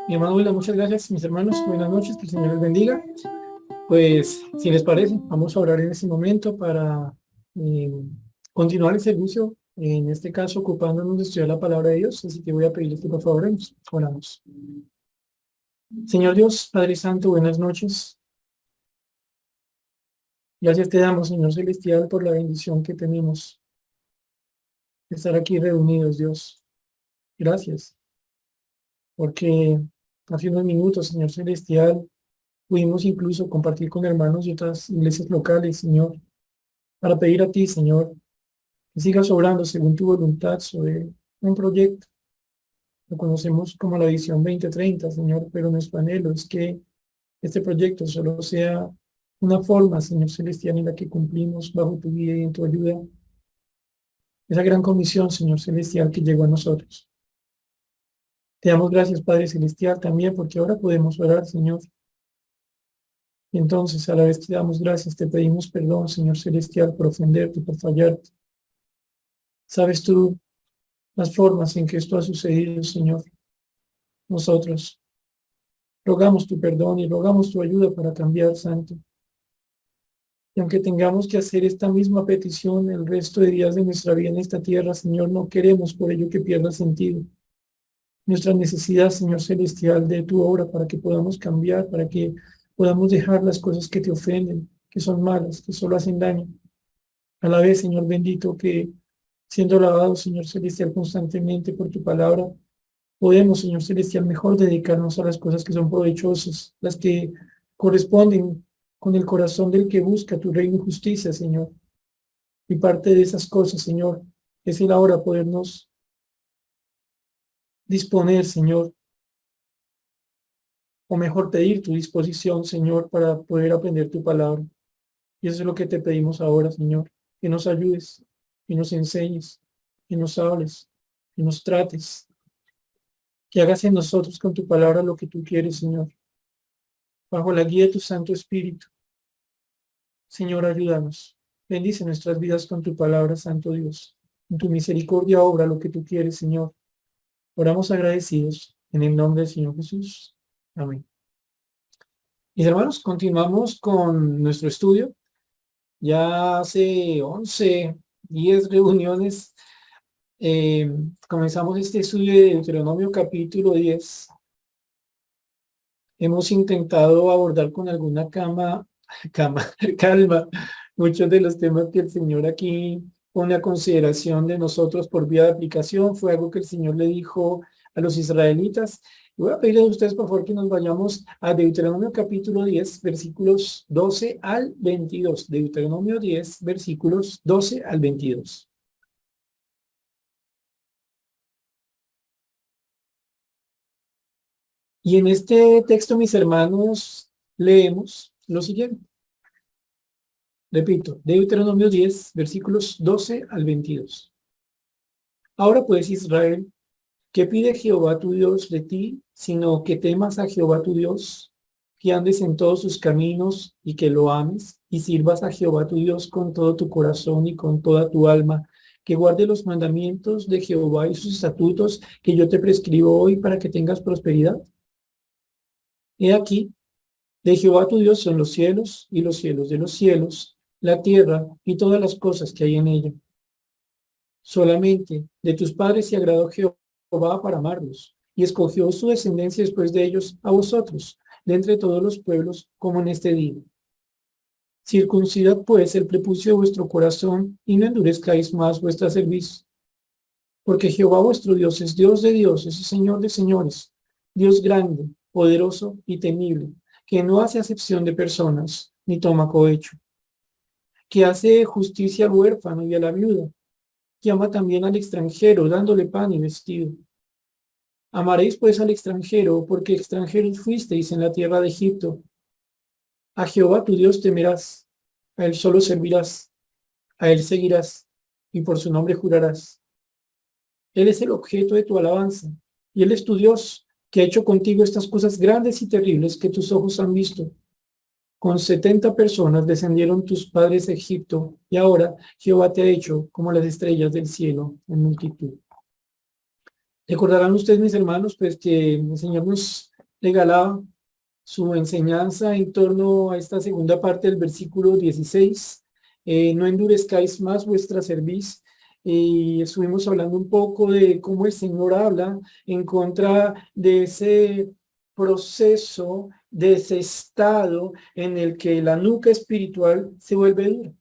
Mi hermano William, muchas gracias, mis hermanos. Buenas noches, que el Señor les bendiga. Pues, si les parece, vamos a orar en este momento para eh, continuar el servicio, en este caso ocupándonos de estudiar la palabra de Dios. Así que voy a pedirles que por favor oramos. Señor Dios, Padre Santo, buenas noches. Gracias te damos, Señor Celestial, por la bendición que tenemos de estar aquí reunidos, Dios. Gracias, porque hace unos minutos, Señor Celestial, pudimos incluso compartir con hermanos de otras iglesias locales, Señor, para pedir a ti, Señor, que sigas obrando según tu voluntad sobre un proyecto. Lo conocemos como la visión 2030, Señor, pero nuestro anhelo es que este proyecto solo sea una forma, Señor Celestial, en la que cumplimos bajo tu guía y en tu ayuda esa gran comisión, Señor Celestial, que llegó a nosotros. Te damos gracias, Padre Celestial, también porque ahora podemos orar, Señor. Y entonces, a la vez que te damos gracias, te pedimos perdón, Señor Celestial, por ofenderte, por fallarte. Sabes tú las formas en que esto ha sucedido, Señor. Nosotros rogamos tu perdón y rogamos tu ayuda para cambiar, Santo. Y aunque tengamos que hacer esta misma petición el resto de días de nuestra vida en esta tierra, Señor, no queremos por ello que pierda sentido nuestra necesidad, Señor Celestial, de tu obra para que podamos cambiar, para que podamos dejar las cosas que te ofenden, que son malas, que solo hacen daño. A la vez, Señor bendito, que siendo alabado, Señor Celestial, constantemente por tu palabra, podemos, Señor Celestial, mejor dedicarnos a las cosas que son provechosas, las que corresponden con el corazón del que busca tu reino y justicia, Señor. Y parte de esas cosas, Señor, es el ahora podernos disponer, Señor, o mejor pedir tu disposición, Señor, para poder aprender tu palabra. Y eso es lo que te pedimos ahora, Señor, que nos ayudes, que nos enseñes, que nos hables, que nos trates, que hagas en nosotros con tu palabra lo que tú quieres, Señor, bajo la guía de tu Santo Espíritu. Señor, ayúdanos. Bendice nuestras vidas con tu palabra, Santo Dios. En tu misericordia obra lo que tú quieres, Señor. Oramos agradecidos en el nombre del Señor Jesús. Amén. Mis hermanos, continuamos con nuestro estudio. Ya hace 11, 10 reuniones comenzamos este estudio de Deuteronomio capítulo 10. Hemos intentado abordar con alguna calma muchos de los temas que el Señor aquí pone a consideración de nosotros por vía de aplicación. Fue algo que el Señor le dijo a los israelitas. Y voy a pedirles a ustedes, por favor, que nos vayamos a Deuteronomio capítulo 10, versículos 12 al 22. Deuteronomio 10, versículos 12 al 22. Y en este texto, mis hermanos, leemos lo siguiente. Repito, Deuteronomio 10, versículos 12 al 22. Ahora pues, Israel, ¿qué pide Jehová tu Dios de ti, sino que temas a Jehová tu Dios, que andes en todos sus caminos y que lo ames, y sirvas a Jehová tu Dios con todo tu corazón y con toda tu alma, que guarde los mandamientos de Jehová y sus estatutos que yo te prescribo hoy para que tengas prosperidad? He aquí, de Jehová tu Dios son los cielos y los cielos de los cielos, la tierra y todas las cosas que hay en ella. Solamente de tus padres se agradó Jehová para amarlos, y escogió su descendencia después de ellos a vosotros, de entre todos los pueblos, como en este día. Circuncidad pues el prepucio de vuestro corazón, y no endurezcáis más vuestra cerviz. Porque Jehová vuestro Dios es Dios de dioses y Señor de señores, Dios grande, poderoso y temible, que no hace acepción de personas, ni toma cohecho, que hace justicia al huérfano y a la viuda, que ama también al extranjero, dándole pan y vestido. Amaréis pues al extranjero, porque extranjeros fuisteis en la tierra de Egipto. A Jehová tu Dios temerás, a él solo servirás, a él seguirás, y por su nombre jurarás. Él es el objeto de tu alabanza, y él es tu Dios, que ha hecho contigo estas cosas grandes y terribles que tus ojos han visto. Con 70 personas descendieron tus padres de Egipto, y ahora Jehová te ha hecho como las estrellas del cielo en multitud. Recordarán ustedes, mis hermanos, pues que el Señor nos regalaba su enseñanza en torno a esta segunda parte del versículo 16. No endurezcáis más vuestra cerviz. Y estuvimos hablando un poco de cómo el Señor habla en contra de ese proceso, de ese estado en el que la nuca espiritual se vuelve dura,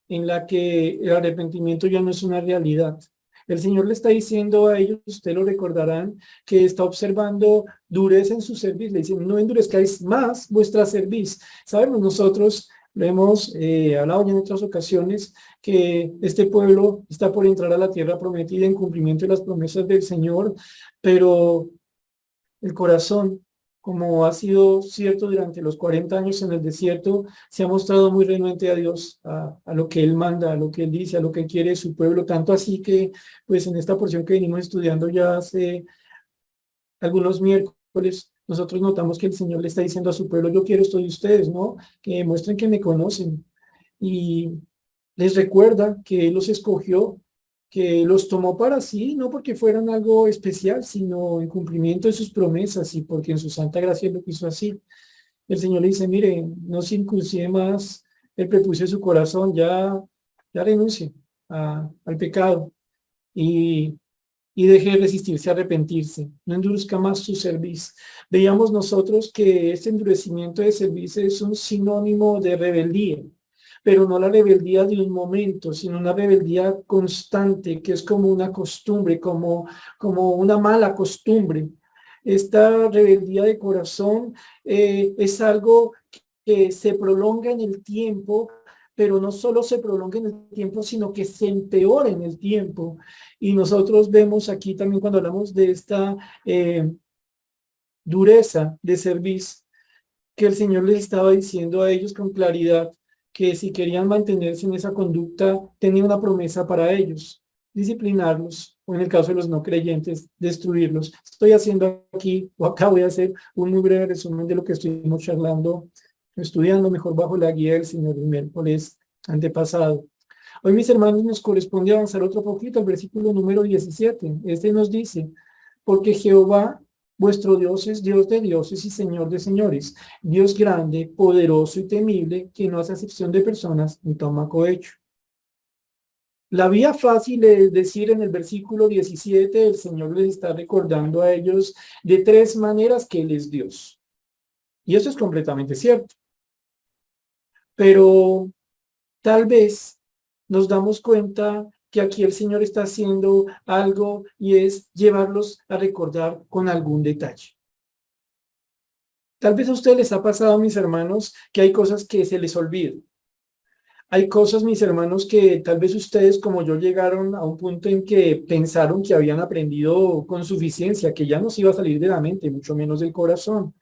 en la que el arrepentimiento ya no es una realidad. El Señor le está diciendo a ellos, ustedes lo recordarán, que está observando dureza en su cerviz. Le dicen, no endurezcáis más vuestra cerviz. Sabemos nosotros, lo hemos hablado ya en otras ocasiones, que este pueblo está por entrar a la tierra prometida en cumplimiento de las promesas del Señor, pero el corazón, como ha sido cierto durante los 40 años en el desierto, se ha mostrado muy renuente a Dios, a lo que Él manda, a lo que Él dice, a lo que quiere de su pueblo, tanto así que, pues en esta porción que venimos estudiando ya hace algunos miércoles, nosotros notamos que el Señor le está diciendo a su pueblo, yo quiero esto de ustedes, ¿no? Que muestren que me conocen. Y les recuerda que Él los escogió, que los tomó para sí, no porque fueran algo especial, sino en cumplimiento de sus promesas y porque en su santa gracia lo quiso así. El Señor le dice, mire, no se inclusive más el prepucio de su corazón, ya renuncie al pecado y, y deje de resistirse a arrepentirse. No endurezca más su cerviz. Veíamos nosotros que este endurecimiento de cerviz es un sinónimo de rebeldía, pero no la rebeldía de un momento, sino una rebeldía constante, que es como una costumbre, como una mala costumbre. Esta rebeldía de corazón es algo que se prolonga en el tiempo, pero no solo se prolonga en el tiempo, sino que se empeora en el tiempo. Y nosotros vemos aquí también cuando hablamos de esta dureza de cerviz, que el Señor les estaba diciendo a ellos con claridad que si querían mantenerse en esa conducta, tenía una promesa para ellos, disciplinarlos, o en el caso de los no creyentes, destruirlos. Estoy haciendo aquí, o acá voy a hacer un muy breve resumen de lo que estuvimos charlando, estudiando mejor bajo la guía del Señor el miércoles antepasado. Hoy, mis hermanos, nos corresponde avanzar otro poquito al versículo número 17. Este nos dice, porque Jehová vuestro Dios es Dios de dioses y Señor de señores, Dios grande, poderoso y temible, que no hace acepción de personas ni toma cohecho. La vía fácil es decir en el versículo 17, el Señor les está recordando a ellos de tres maneras que Él es Dios. Y eso es completamente cierto. Pero tal vez nos damos cuenta que aquí el Señor está haciendo algo y es llevarlos a recordar con algún detalle. Tal vez a ustedes les ha pasado, mis hermanos, que hay cosas que se les olvidan. Hay cosas, mis hermanos, que tal vez ustedes como yo llegaron a un punto en que pensaron que habían aprendido con suficiencia, que ya no se iba a salir de la mente, mucho menos del corazón.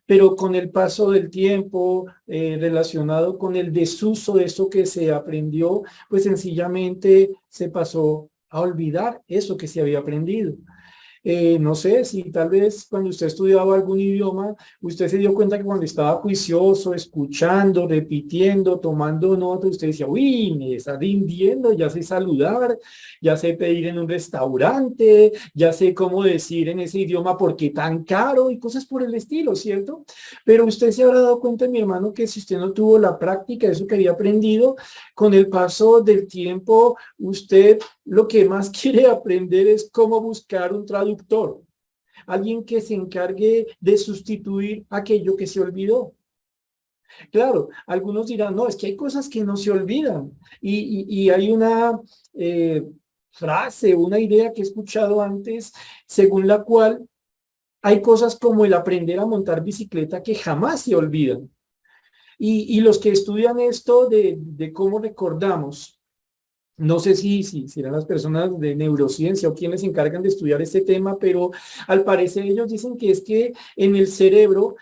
Pero con el paso del tiempo, relacionado con el desuso de eso que se aprendió, pues sencillamente se pasó a olvidar eso que se había aprendido. No sé si tal vez cuando usted estudiaba algún idioma, usted se dio cuenta que cuando estaba juicioso, escuchando, repitiendo, tomando notas, usted decía, uy, me está rindiendo, ya sé saludar, ya sé pedir en un restaurante, ya sé cómo decir en ese idioma por qué tan caro y cosas por el estilo, ¿cierto? Pero usted se habrá dado cuenta, mi hermano, que si usted no tuvo la práctica de eso que había aprendido, con el paso del tiempo, usted lo que más quiere aprender es cómo buscar un traductor, alguien que se encargue de sustituir aquello que se olvidó. Claro, algunos dirán, no, es que hay cosas que no se olvidan. Y hay una frase, una idea que he escuchado antes, según la cual hay cosas como el aprender a montar bicicleta que jamás se olvidan. Y los que estudian esto de cómo recordamos, no sé si serán las personas de neurociencia o quienes se encargan de estudiar este tema, pero al parecer ellos dicen que es que en el cerebro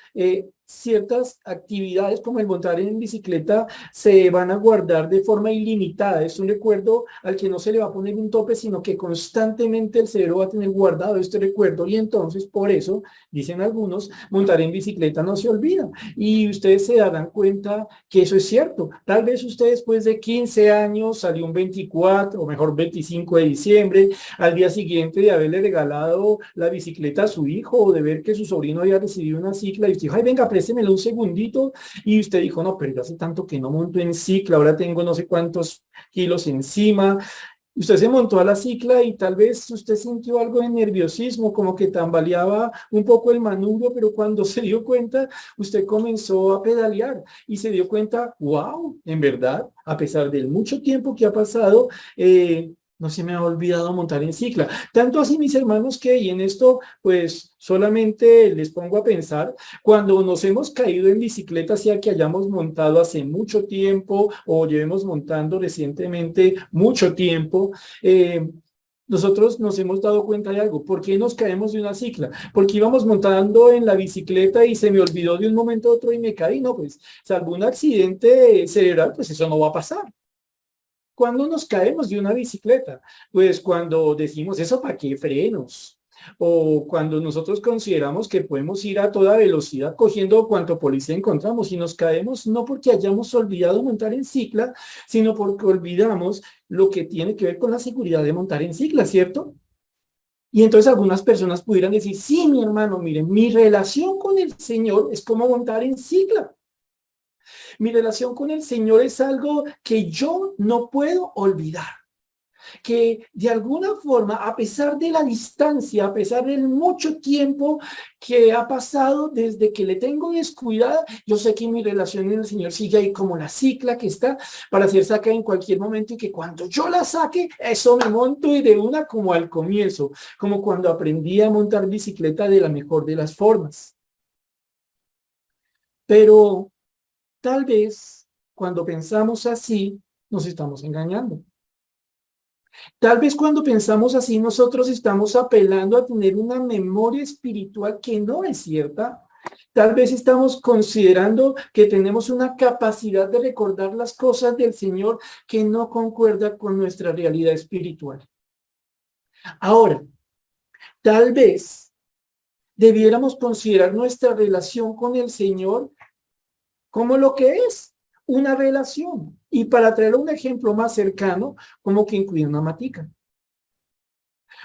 ciertas actividades como el montar en bicicleta se van a guardar de forma ilimitada. Es un recuerdo al que no se le va a poner un tope, sino que constantemente el cerebro va a tener guardado este recuerdo y entonces por eso, dicen algunos, montar en bicicleta no se olvida. Y ustedes se darán cuenta que eso es cierto. Tal vez usted después de 15 años salió un 24 o mejor 25 de diciembre, al día siguiente de haberle regalado la bicicleta a su hijo o de ver que su sobrino había recibido una cicla y usted dijo, ay, venga, préstemelo un segundito. Y usted dijo, no, pero yo hace tanto que no monto en cicla, ahora tengo no sé cuántos kilos encima. Usted se montó a la cicla y tal vez usted sintió algo de nerviosismo, como que tambaleaba un poco el manubrio, pero cuando se dio cuenta, usted comenzó a pedalear y se dio cuenta, wow, en verdad, a pesar del mucho tiempo que ha pasado, no se me ha olvidado montar en cicla. Tanto así, mis hermanos, que y en esto, pues solamente les pongo a pensar, cuando nos hemos caído en bicicleta, sea que hayamos montado hace mucho tiempo o llevemos montando recientemente mucho tiempo, nosotros nos hemos dado cuenta de algo. ¿Por qué nos caemos de una cicla? Porque íbamos montando en la bicicleta y se me olvidó de un momento a otro y me caí. No, pues, salvo un accidente cerebral, pues eso no va a pasar. ¿Cuándo nos caemos de una bicicleta? Pues cuando decimos, ¿eso para qué frenos? O cuando nosotros consideramos que podemos ir a toda velocidad cogiendo cuanto policía encontramos y nos caemos no porque hayamos olvidado montar en cicla, sino porque olvidamos lo que tiene que ver con la seguridad de montar en cicla, ¿cierto? Y entonces algunas personas pudieran decir, sí, mi hermano, miren, mi relación con el Señor es como montar en cicla. Mi relación con el Señor es algo que yo no puedo olvidar, que de alguna forma, a pesar de la distancia, a pesar del mucho tiempo que ha pasado desde que le tengo descuidada, yo sé que mi relación con el Señor sigue ahí como la cicla que está para ser sacada en cualquier momento y que cuando yo la saque, eso me monto y de una como al comienzo, como cuando aprendí a montar bicicleta de la mejor de las formas. Pero tal vez cuando pensamos así, nos estamos engañando. Tal vez cuando pensamos así, nosotros estamos apelando a tener una memoria espiritual que no es cierta. Tal vez estamos considerando que tenemos una capacidad de recordar las cosas del Señor que no concuerda con nuestra realidad espiritual. Ahora, tal vez debiéramos considerar nuestra relación con el Señor como lo que es una relación. Y para traer un ejemplo más cercano, como que incluye una matica.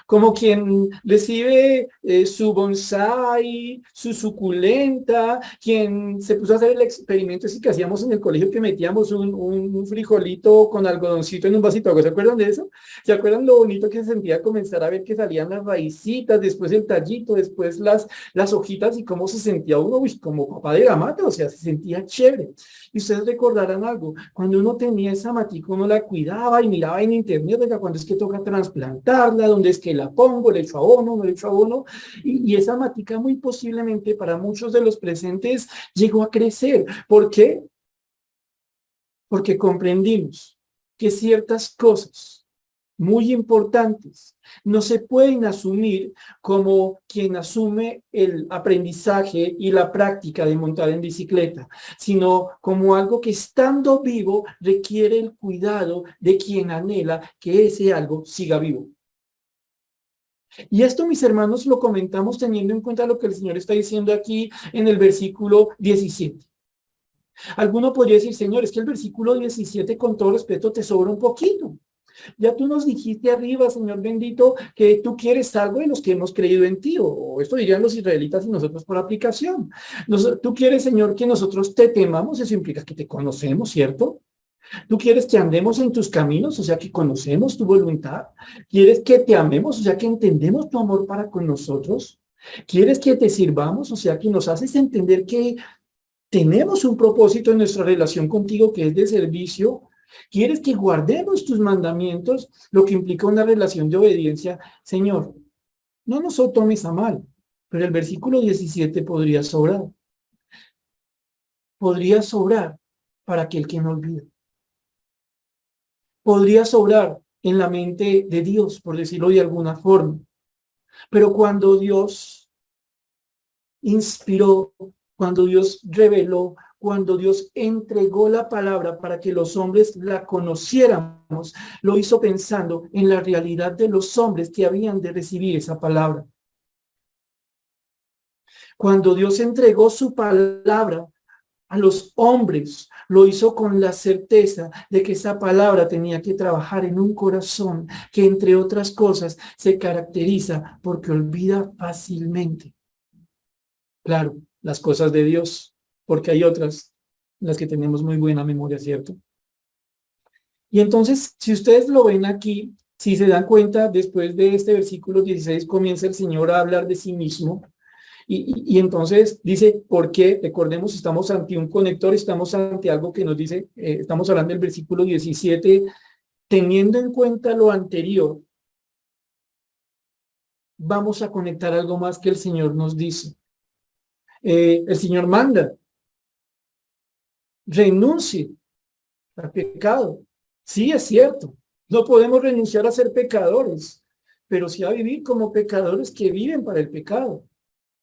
Como quien recibe su bonsái, su suculenta, quien se puso a hacer el experimento ese que hacíamos en el colegio, que metíamos un frijolito con algodoncito en un vasito de agua. ¿Se acuerdan de eso? ¿Se acuerdan lo bonito que se sentía comenzar a ver que salían las raícitas, después el tallito, después las hojitas y cómo se sentía uno, uy, como papá de la mata, o sea, se sentía chévere. Y ustedes recordarán algo, cuando uno tenía esa matica, uno la cuidaba y miraba en internet, oiga, cuando es que toca trasplantarla, dónde es que la pongo, le echo abono, no le echo abono, y esa matica muy posiblemente para muchos de los presentes llegó a crecer. ¿Por qué? Porque comprendimos que ciertas cosas muy importantes no se pueden asumir como quien asume el aprendizaje y la práctica de montar en bicicleta, sino como algo que estando vivo requiere el cuidado de quien anhela que ese algo siga vivo. Y esto, mis hermanos, lo comentamos teniendo en cuenta lo que el Señor está diciendo aquí en el versículo 17. Alguno podría decir, Señor, es que el versículo 17, con todo respeto, te sobra un poquito. Ya tú nos dijiste arriba, Señor bendito, que tú quieres algo de los que hemos creído en ti, o esto dirían los israelitas y nosotros por aplicación. Tú quieres, Señor, que nosotros te temamos, eso implica que te conocemos, ¿cierto? Tú quieres que andemos en tus caminos, o sea, que conocemos tu voluntad. Quieres que te amemos, o sea, que entendemos tu amor para con nosotros. Quieres que te sirvamos, o sea, que nos haces entender que tenemos un propósito en nuestra relación contigo que es de servicio. Quieres que guardemos tus mandamientos, lo que implica una relación de obediencia. Señor, no nos tomes a mal, pero el versículo 17 podría sobrar. Podría sobrar para aquel que no olvida. Podría sobrar en la mente de Dios, por decirlo de alguna forma. Pero cuando Dios inspiró, cuando Dios reveló, cuando Dios entregó la palabra para que los hombres la conociéramos, lo hizo pensando en la realidad de los hombres que habían de recibir esa palabra. Cuando Dios entregó su palabra a los hombres, lo hizo con la certeza de que esa palabra tenía que trabajar en un corazón que, entre otras cosas, se caracteriza porque olvida fácilmente. Claro, las cosas de Dios, porque hay otras en las que tenemos muy buena memoria, ¿cierto? Y entonces, si ustedes lo ven aquí, si se dan cuenta, después de este versículo 16 comienza el Señor a hablar de sí mismo. Y entonces dice, ¿por qué? Recordemos, estamos ante un conector, estamos ante algo que nos dice, estamos hablando del versículo 17, teniendo en cuenta lo anterior, vamos a conectar algo más que el Señor nos dice. El Señor manda, renuncie al pecado. Sí, es cierto, no podemos renunciar a ser pecadores, pero sí a vivir como pecadores que viven para el pecado.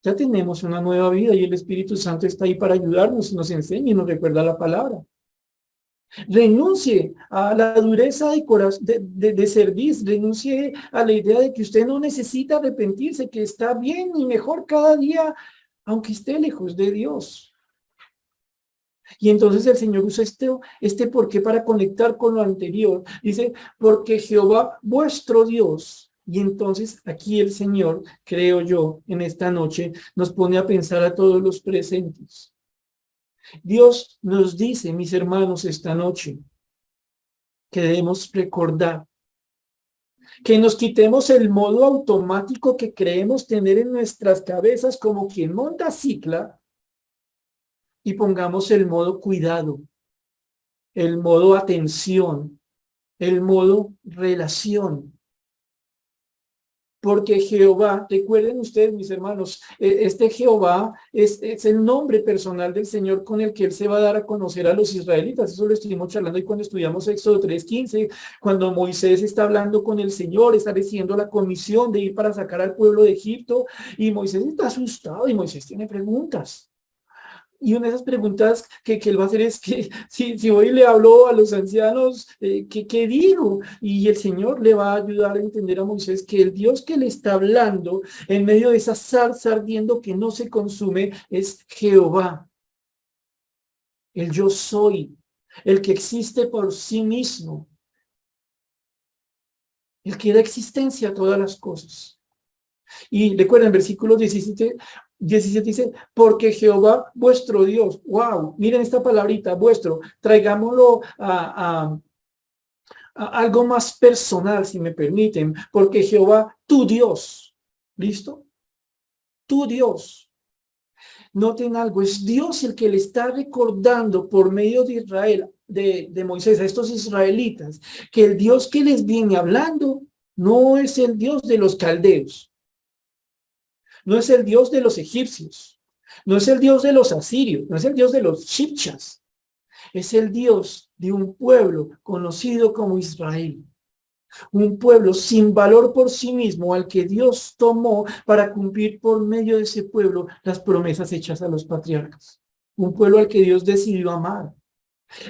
Ya tenemos una nueva vida y el Espíritu Santo está ahí para ayudarnos y nos enseña y nos recuerda la palabra. Renuncie a la dureza de servir, renuncie a la idea de que usted no necesita arrepentirse, que está bien y mejor cada día, aunque esté lejos de Dios. Y entonces el Señor usa este por qué para conectar con lo anterior. Dice, porque Jehová vuestro Dios. Y entonces aquí el Señor, creo yo, en esta noche, nos pone a pensar a todos los presentes. Dios nos dice, mis hermanos, esta noche, que debemos recordar, que nos quitemos el modo automático que creemos tener en nuestras cabezas como quien monta cicla y pongamos el modo cuidado, el modo atención, el modo relación. Porque Jehová, recuerden ustedes, mis hermanos, este Jehová es el nombre personal del Señor con el que Él se va a dar a conocer a los israelitas. Eso lo estuvimos charlando y cuando estudiamos Éxodo 3:15, cuando Moisés está hablando con el Señor, está recibiendo la comisión de ir para sacar al pueblo de Egipto, y Moisés está asustado y Moisés tiene preguntas. Y una de esas preguntas que él va a hacer es que si hoy le hablo a los ancianos, ¿qué digo? Y el Señor le va a ayudar a entender a Moisés que el Dios que le está hablando en medio de esa zarza ardiendo que no se consume es Jehová. El yo soy, el que existe por sí mismo, el que da existencia a todas las cosas. Y recuerden, versículo 17 dice, porque Jehová vuestro Dios, wow, miren esta palabrita, vuestro, traigámoslo a algo más personal, si me permiten, porque Jehová, tu Dios, ¿listo? Tu Dios. Noten algo, es Dios el que le está recordando por medio de Israel, de Moisés, a estos israelitas, que el Dios que les viene hablando no es el Dios de los caldeos. No es el Dios de los egipcios, no es el Dios de los asirios, no es el Dios de los chipchas, es el Dios de un pueblo conocido como Israel. Un pueblo sin valor por sí mismo al que Dios tomó para cumplir por medio de ese pueblo las promesas hechas a los patriarcas. Un pueblo al que Dios decidió amar.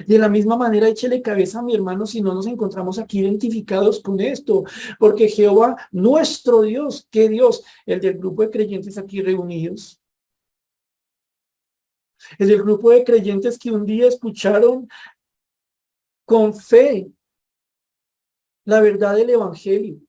De la misma manera, échele cabeza a mi hermano si no nos encontramos aquí identificados con esto, porque Jehová, nuestro Dios, ¿qué Dios? El del grupo de creyentes aquí reunidos. El del grupo de creyentes que un día escucharon con fe la verdad del Evangelio,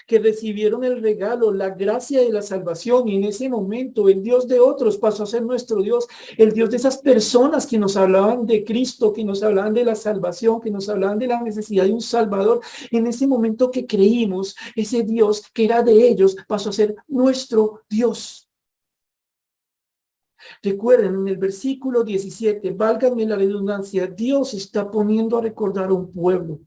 que recibieron el regalo, la gracia de la salvación, y en ese momento el Dios de otros pasó a ser nuestro Dios, el Dios de esas personas que nos hablaban de Cristo, que nos hablaban de la salvación, que nos hablaban de la necesidad de un Salvador. En ese momento que creímos, ese Dios que era de ellos pasó a ser nuestro Dios. Recuerden, en el versículo 17, válganme la redundancia, Dios está poniendo a recordar un pueblo.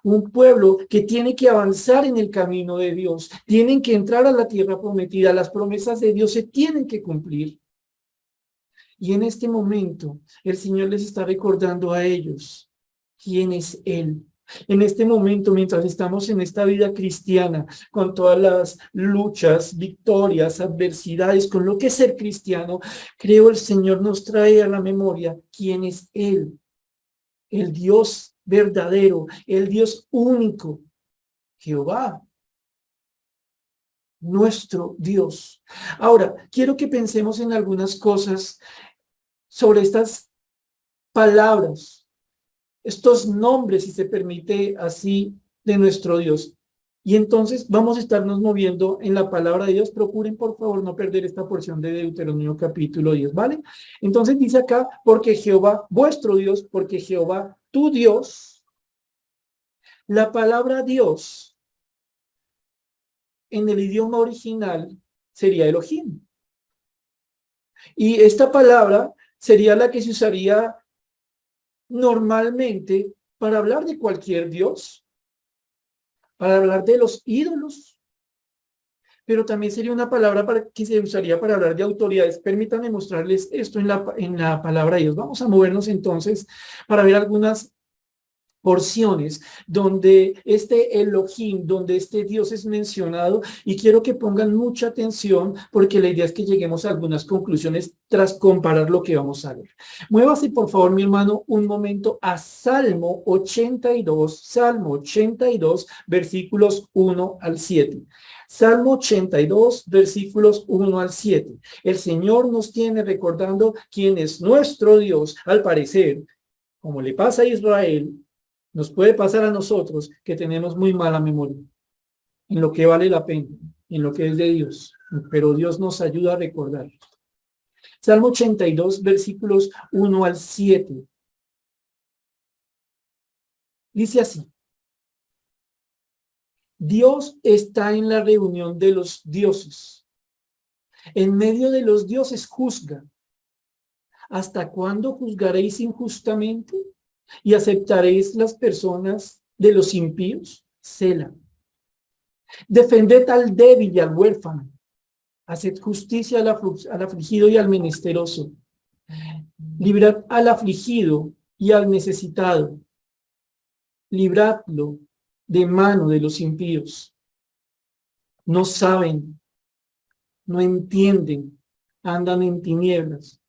Un pueblo que tiene que avanzar en el camino de Dios, tienen que entrar a la tierra prometida, las promesas de Dios se tienen que cumplir. Y en este momento el Señor les está recordando a ellos quién es Él, En este momento, mientras estamos en esta vida cristiana, con todas las luchas, victorias, adversidades, con lo que es ser cristiano, creo el Señor nos trae a la memoria quién es Él, el Dios verdadero, el Dios único, Jehová, nuestro Dios. Ahora, quiero que pensemos en algunas cosas sobre estas palabras, estos nombres, si se permite así, de nuestro Dios. Y entonces vamos a estarnos moviendo en la palabra de Dios. Procuren, por favor, no perder esta porción de Deuteronomio capítulo 10, ¿vale? Entonces dice acá, porque Jehová, vuestro Dios, porque Jehová, tu Dios, la palabra Dios en el idioma original sería Elohim. Y esta palabra sería la que se usaría normalmente para hablar de cualquier Dios, para hablar de los ídolos, pero también sería una palabra que se usaría para hablar de autoridades. Permítanme mostrarles esto en la palabra de Dios. Vamos a movernos entonces para ver algunas porciones donde este Elohim, donde este Dios es mencionado, y quiero que pongan mucha atención porque la idea es que lleguemos a algunas conclusiones tras comparar lo que vamos a ver. Muévase por favor, mi hermano, un momento a Salmo 82, versículos 1 al 7. Salmo 82, versículos 1 al 7. El Señor nos tiene recordando quién es nuestro Dios. Al parecer, como le pasa a Israel, nos puede pasar a nosotros que tenemos muy mala memoria en lo que vale la pena, en lo que es de Dios, pero Dios nos ayuda a recordar. Salmo 82, versículos 1 al 7. Dice así: Dios está en la reunión de los dioses. En medio de los dioses juzga. ¿Hasta cuándo juzgaréis injustamente y aceptaréis las personas de los impíos? Sela. Defended al débil y al huérfano. Haced justicia al afligido y al menesteroso. Librad al afligido y al necesitado. Libradlo de mano de los impíos. No saben, no entienden, andan en tinieblas.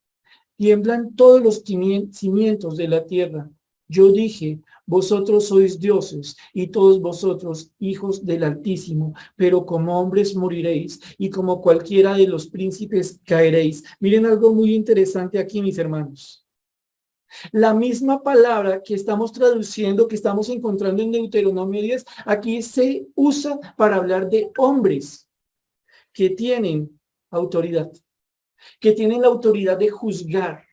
Tiemblan todos los cimientos de la tierra. Yo dije, vosotros sois dioses y todos vosotros hijos del Altísimo, pero como hombres moriréis y como cualquiera de los príncipes caeréis. Miren algo muy interesante aquí, mis hermanos. La misma palabra que estamos traduciendo, que estamos encontrando en Deuteronomio 10, aquí se usa para hablar de hombres que tienen autoridad, que tienen la autoridad de juzgar.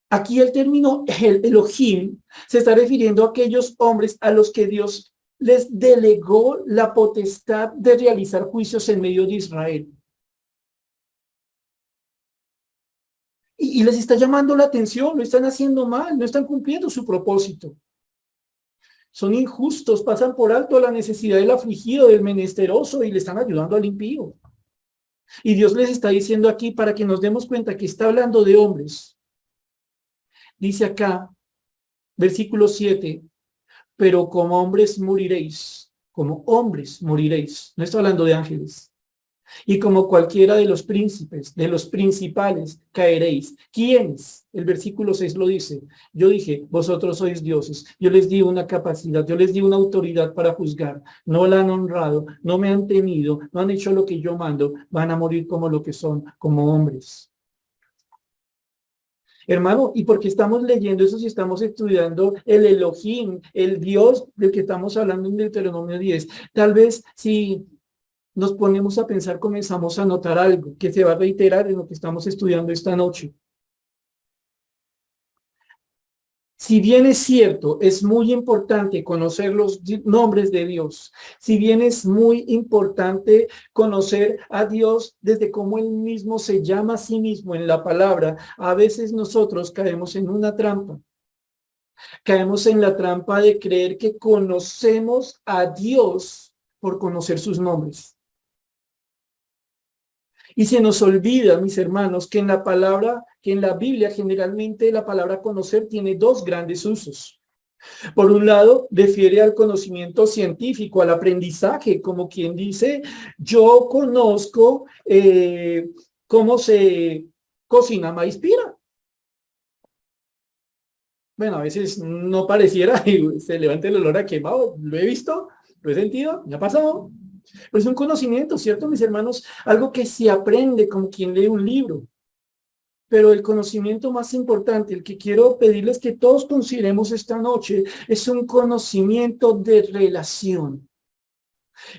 Aquí el término Elohim se está refiriendo a aquellos hombres a los que Dios les delegó la potestad de realizar juicios en medio de Israel. Y les está llamando la atención, lo están haciendo mal, no están cumpliendo su propósito. Son injustos, pasan por alto la necesidad del afligido, del menesteroso y le están ayudando al impío. Y Dios les está diciendo aquí para que nos demos cuenta que está hablando de hombres. Dice acá, versículo 7, pero como hombres moriréis, como hombres moriréis. No está hablando de ángeles. Y como cualquiera de los príncipes, de los principales, caeréis. ¿Quiénes? El versículo 6 lo dice. Yo dije, vosotros sois dioses. Yo les di una capacidad, yo les di una autoridad para juzgar. No la han honrado, no me han temido, no han hecho lo que yo mando. Van a morir como lo que son, como hombres. Hermano, ¿y por qué estamos leyendo eso si estamos estudiando el Elohim, el Dios del que estamos hablando en Deuteronomio 10? Tal vez si nos ponemos a pensar, comenzamos a notar algo que se va a reiterar en lo que estamos estudiando esta noche. Si bien es cierto, es muy importante conocer los nombres de Dios, si bien es muy importante conocer a Dios desde cómo Él mismo se llama a sí mismo en la palabra, a veces nosotros caemos en una trampa. Caemos en la trampa de creer que conocemos a Dios por conocer sus nombres. Y se nos olvida, mis hermanos, que en la palabra que en la Biblia generalmente la palabra conocer tiene dos grandes usos. Por un lado, refiere al conocimiento científico, al aprendizaje, como quien dice, yo conozco cómo se cocina maíz pira. Bueno, a veces no pareciera y se levanta el olor a quemado. Lo he visto, lo he sentido, me ha pasado. Pero es un conocimiento, ¿cierto, mis hermanos? Algo que se aprende como quien lee un libro. Pero el conocimiento más importante, el que quiero pedirles que todos consideremos esta noche, es un conocimiento de relación.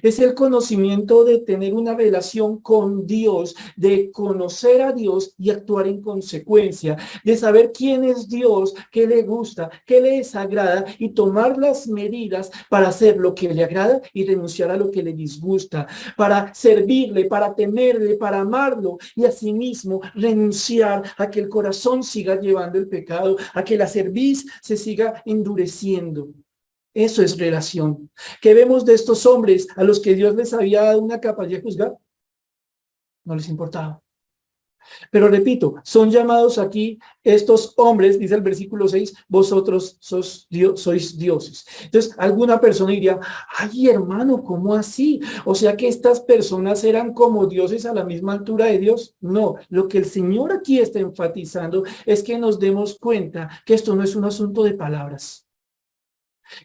Es el conocimiento de tener una relación con Dios, de conocer a Dios y actuar en consecuencia, de saber quién es Dios, qué le gusta, qué le desagrada y tomar las medidas para hacer lo que le agrada y renunciar a lo que le disgusta, para servirle, para temerle, para amarlo y asimismo renunciar a que el corazón siga llevando el pecado, a que la cerviz se siga endureciendo. Eso es relación. ¿Qué vemos de estos hombres a los que Dios les había dado una capacidad de juzgar? No les importaba. Pero repito, son llamados aquí estos hombres, dice el versículo 6, vosotros sois dioses. Entonces, alguna persona diría, ay hermano, ¿cómo así? O sea que estas personas eran como dioses a la misma altura de Dios. No, lo que el Señor aquí está enfatizando es que nos demos cuenta que esto no es un asunto de palabras.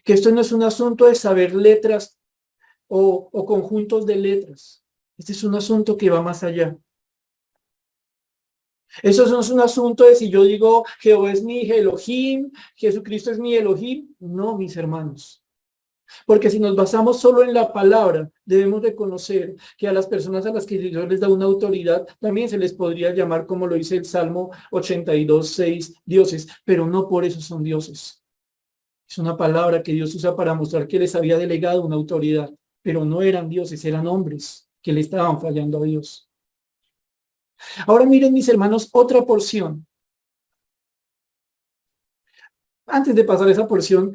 Que esto no es un asunto de saber letras o conjuntos de letras. Este es un asunto que va más allá. Eso no es un asunto de si yo digo Jehová es mi Elohim, Jesucristo es mi Elohim. No, mis hermanos. Porque si nos basamos solo en la palabra, debemos reconocer que a las personas a las que Dios les da una autoridad, también se les podría llamar, como lo dice el Salmo 82:6, dioses, pero no por eso son dioses. Es una palabra que Dios usa para mostrar que les había delegado una autoridad, pero no eran dioses, eran hombres que le estaban fallando a Dios. Ahora miren, mis hermanos, otra porción. Antes de pasar esa porción,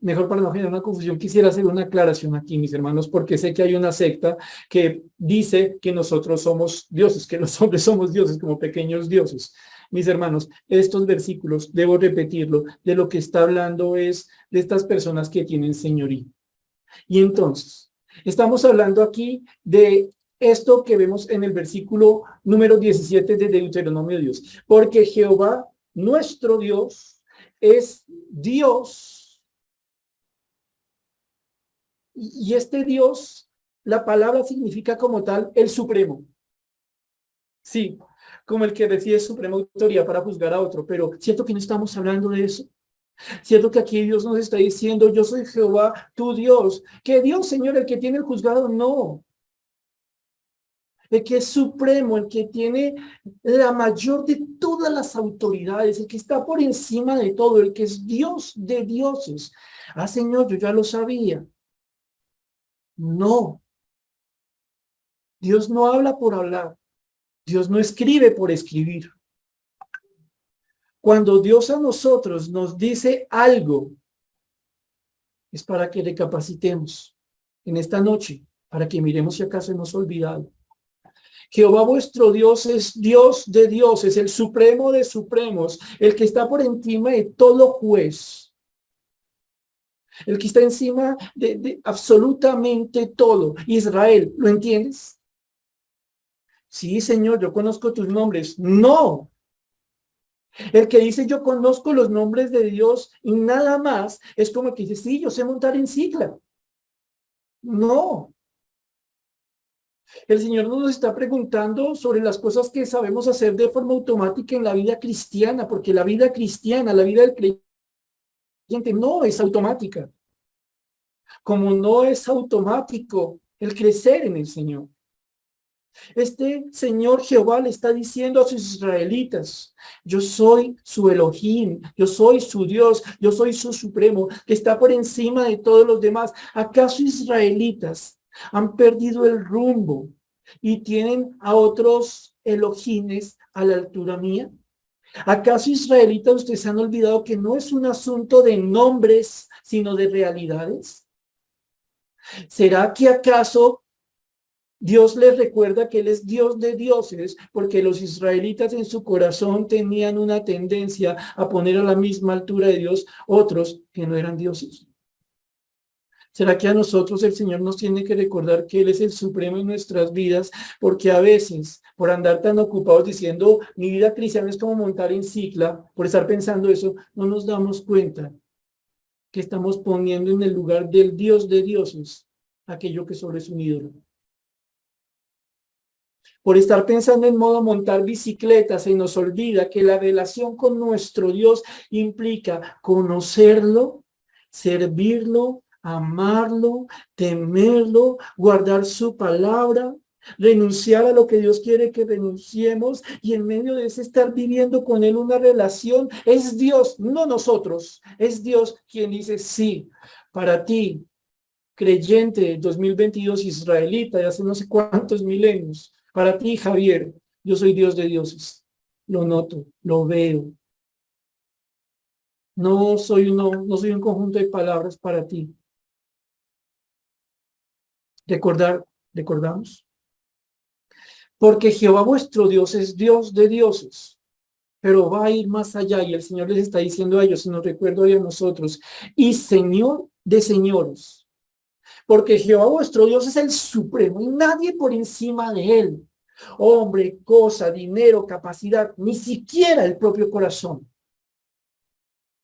mejor para no generar una confusión, quisiera hacer una aclaración aquí, mis hermanos, porque sé que hay una secta que dice que nosotros somos dioses, que los hombres somos dioses, como pequeños dioses. Mis hermanos, estos versículos, debo repetirlo, de lo que está hablando es de estas personas que tienen señorío. Y entonces, estamos hablando aquí de esto que vemos en el versículo número 17 de Deuteronomio Dios. Porque Jehová, nuestro Dios, es Dios. Y este Dios, la palabra significa como tal el supremo. Sí, como el que recibe suprema autoridad para juzgar a otro. Pero cierto que no estamos hablando de eso. Cierto que aquí Dios nos está diciendo, yo soy Jehová, tu Dios. ¿Qué Dios, Señor, el que tiene el juzgado? No. El que es supremo, el que tiene la mayor de todas las autoridades, el que está por encima de todo, el que es Dios de dioses. Ah, Señor, yo ya lo sabía. No. Dios no habla por hablar. Dios no escribe por escribir. Cuando Dios a nosotros nos dice algo, es para que recapacitemos en esta noche, para que miremos si acaso hemos olvidado. Jehová vuestro Dios es Dios de dioses, el supremo de supremos, el que está por encima de todo juez, el que está encima de absolutamente todo. Israel, ¿lo entiendes? Sí, Señor, yo conozco tus nombres. No. El que dice yo conozco los nombres de Dios y nada más, es como el que dice, sí, yo sé montar en cicla. No. El Señor nos está preguntando sobre las cosas que sabemos hacer de forma automática en la vida cristiana, porque la vida cristiana, la vida del creyente no es automática. Como no es automático el crecer en el Señor. Este Señor Jehová le está diciendo a sus israelitas, yo soy su Elohim, yo soy su Dios, yo soy su supremo, que está por encima de todos los demás. ¿Acaso israelitas han perdido el rumbo y tienen a otros Elohines a la altura mía? ¿Acaso israelitas ustedes han olvidado que no es un asunto de nombres, sino de realidades? ¿Será que acaso Dios les recuerda que Él es Dios de dioses, porque los israelitas en su corazón tenían una tendencia a poner a la misma altura de Dios otros que no eran dioses. ¿Será que a nosotros el Señor nos tiene que recordar que Él es el supremo en nuestras vidas? Porque a veces, por andar tan ocupados diciendo, mi vida cristiana es como montar en cicla, por estar pensando eso, no nos damos cuenta que estamos poniendo en el lugar del Dios de dioses aquello que solo es un ídolo. Por estar pensando en modo montar bicicleta, se nos olvida que la relación con nuestro Dios implica conocerlo, servirlo, amarlo, temerlo, guardar su palabra, renunciar a lo que Dios quiere que renunciemos y en medio de ese estar viviendo con Él una relación. Es Dios, no nosotros, es Dios quien dice sí, para ti, creyente 2022 israelita de hace no sé cuántos milenios. Para ti, Javier, yo soy Dios de dioses. Lo noto, lo veo. No soy un conjunto de palabras para ti. Recordamos. Porque Jehová vuestro Dios es Dios de dioses, pero va a ir más allá y el Señor les está diciendo a ellos, si nos recuerdo hoy a nosotros, y Señor de señores. Porque Jehová vuestro Dios es el supremo y nadie por encima de él. Hombre, cosa, dinero, capacidad, ni siquiera el propio corazón.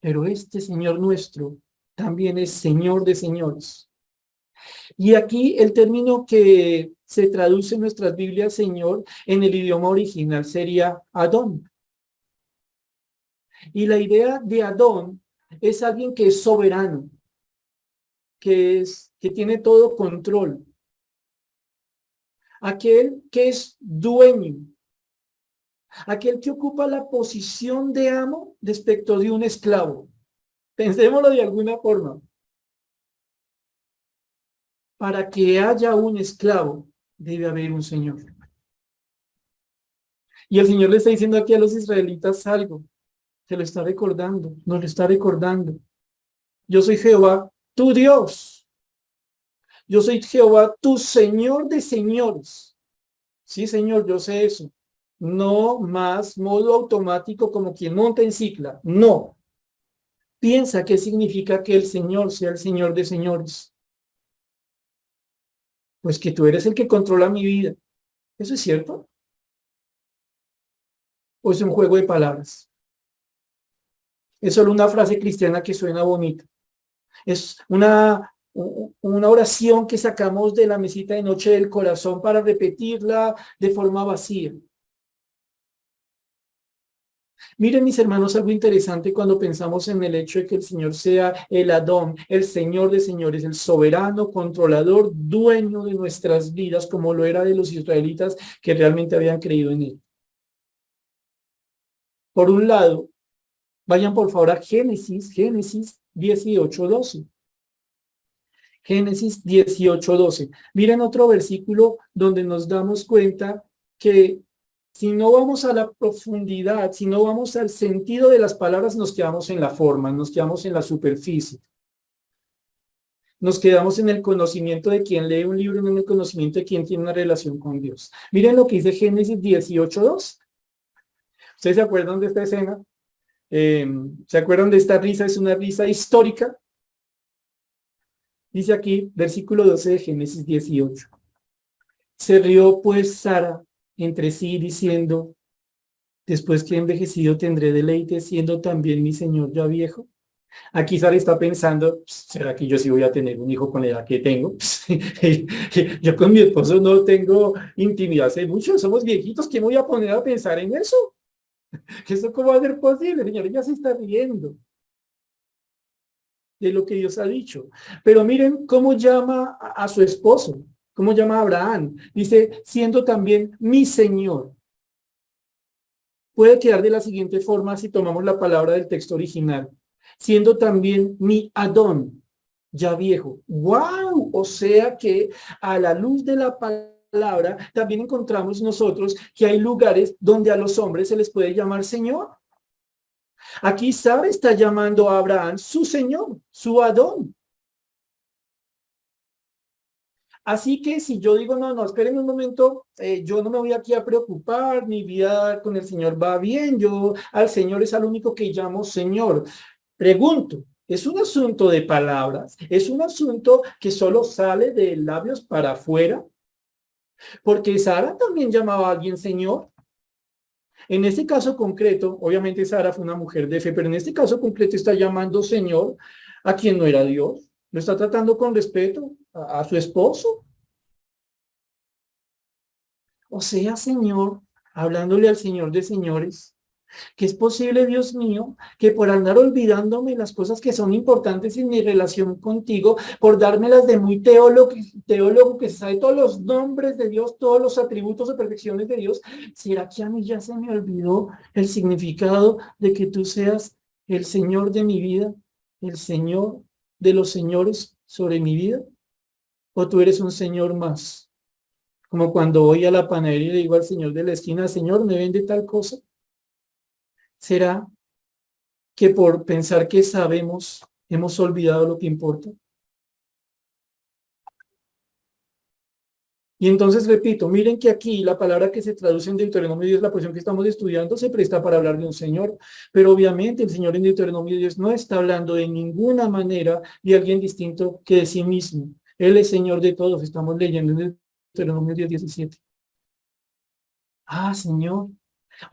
Pero este Señor nuestro también es Señor de señores. Y aquí el término que se traduce en nuestras Biblias, Señor, en el idioma original sería Adón. Y la idea de Adón es alguien que es soberano, que tiene todo control. Aquel que es dueño, aquel que ocupa la posición de amo respecto de un esclavo. Pensémoslo de alguna forma. Para que haya un esclavo, debe haber un señor. Y el Señor le está diciendo aquí a los israelitas algo. Se lo está recordando, nos lo está recordando. Yo soy Jehová, tu Dios. Yo soy Jehová, tu Señor de señores. Sí, Señor, yo sé eso. No más modo automático como quien monta en cicla. No. Piensa qué significa que el Señor sea el Señor de señores. Pues que tú eres el que controla mi vida. ¿Eso es cierto? ¿O es un juego de palabras? Es solo una frase cristiana que suena bonita. Es una oración que sacamos de la mesita de noche del corazón para repetirla de forma vacía. Miren, mis hermanos, algo interesante cuando pensamos en el hecho de que el Señor sea el Adón, el Señor de señores, el soberano, controlador, dueño de nuestras vidas, como lo era de los israelitas que realmente habían creído en Él. Por un lado, vayan por favor a Génesis 18:12. Génesis 18:12. Miren otro versículo donde nos damos cuenta que si no vamos a la profundidad, si no vamos al sentido de las palabras, nos quedamos en la forma, nos quedamos en la superficie. Nos quedamos en el conocimiento de quien lee un libro, no en el conocimiento de quien tiene una relación con Dios. Miren lo que dice Génesis 18:2. ¿Ustedes se acuerdan de esta escena? ¿Se acuerdan de esta risa? Es una risa histórica. Dice aquí, versículo 12 de Génesis 18. Se rió pues Sara entre sí diciendo, después que he envejecido tendré deleite siendo también mi señor ya viejo. Aquí Sara está pensando, ¿será que yo sí voy a tener un hijo con la edad que tengo? Yo con mi esposo no tengo intimidad hace mucho, somos viejitos, ¿quién voy a poner a pensar en eso? ¿Eso cómo va a ser posible? Señor, ella se está riendo de lo que Dios ha dicho. Pero miren cómo llama a su esposo, cómo llama a Abraham. Dice, siendo también mi Señor. Puede quedar de la siguiente forma si tomamos la palabra del texto original. Siendo también mi Adón, ya viejo. ¡Wow! O sea que a la luz de la palabra también encontramos nosotros que hay lugares donde a los hombres se les puede llamar Señor. Aquí Sara está llamando a Abraham su Señor, su Adón. Así que si yo digo, no, no, esperen un momento, yo no me voy aquí a preocupar, mi vida con el Señor va bien, yo al Señor es al único que llamo Señor. Pregunto, ¿es un asunto de palabras? ¿Es un asunto que solo sale de labios para afuera? Porque Sara también llamaba a alguien Señor. En este caso concreto, obviamente Sara fue una mujer de fe, pero en este caso concreto está llamando Señor a quien no era Dios. Lo está tratando con respeto a su esposo. O sea, Señor, hablándole al Señor de señores, que es posible, Dios mío, que por andar olvidándome las cosas que son importantes en mi relación contigo, por dármelas de muy teólogo que se sabe todos los nombres de Dios, todos los atributos o perfecciones de Dios, ¿será que a mí ya se me olvidó el significado de que tú seas el Señor de mi vida, el Señor de los señores sobre mi vida? ¿O tú eres un Señor más? Como cuando voy a la panadería y le digo al señor de la esquina, Señor, ¿me vende tal cosa? ¿Será que por pensar que sabemos hemos olvidado lo que importa? Y entonces repito, miren que aquí la palabra que se traduce en Deuteronomio 10, la porción que estamos estudiando, se presta para hablar de un Señor, pero obviamente el Señor en Deuteronomio 10 no está hablando de ninguna manera de alguien distinto que de sí mismo. Él es Señor de todos, estamos leyendo en Deuteronomio 10, 17. Ah, Señor.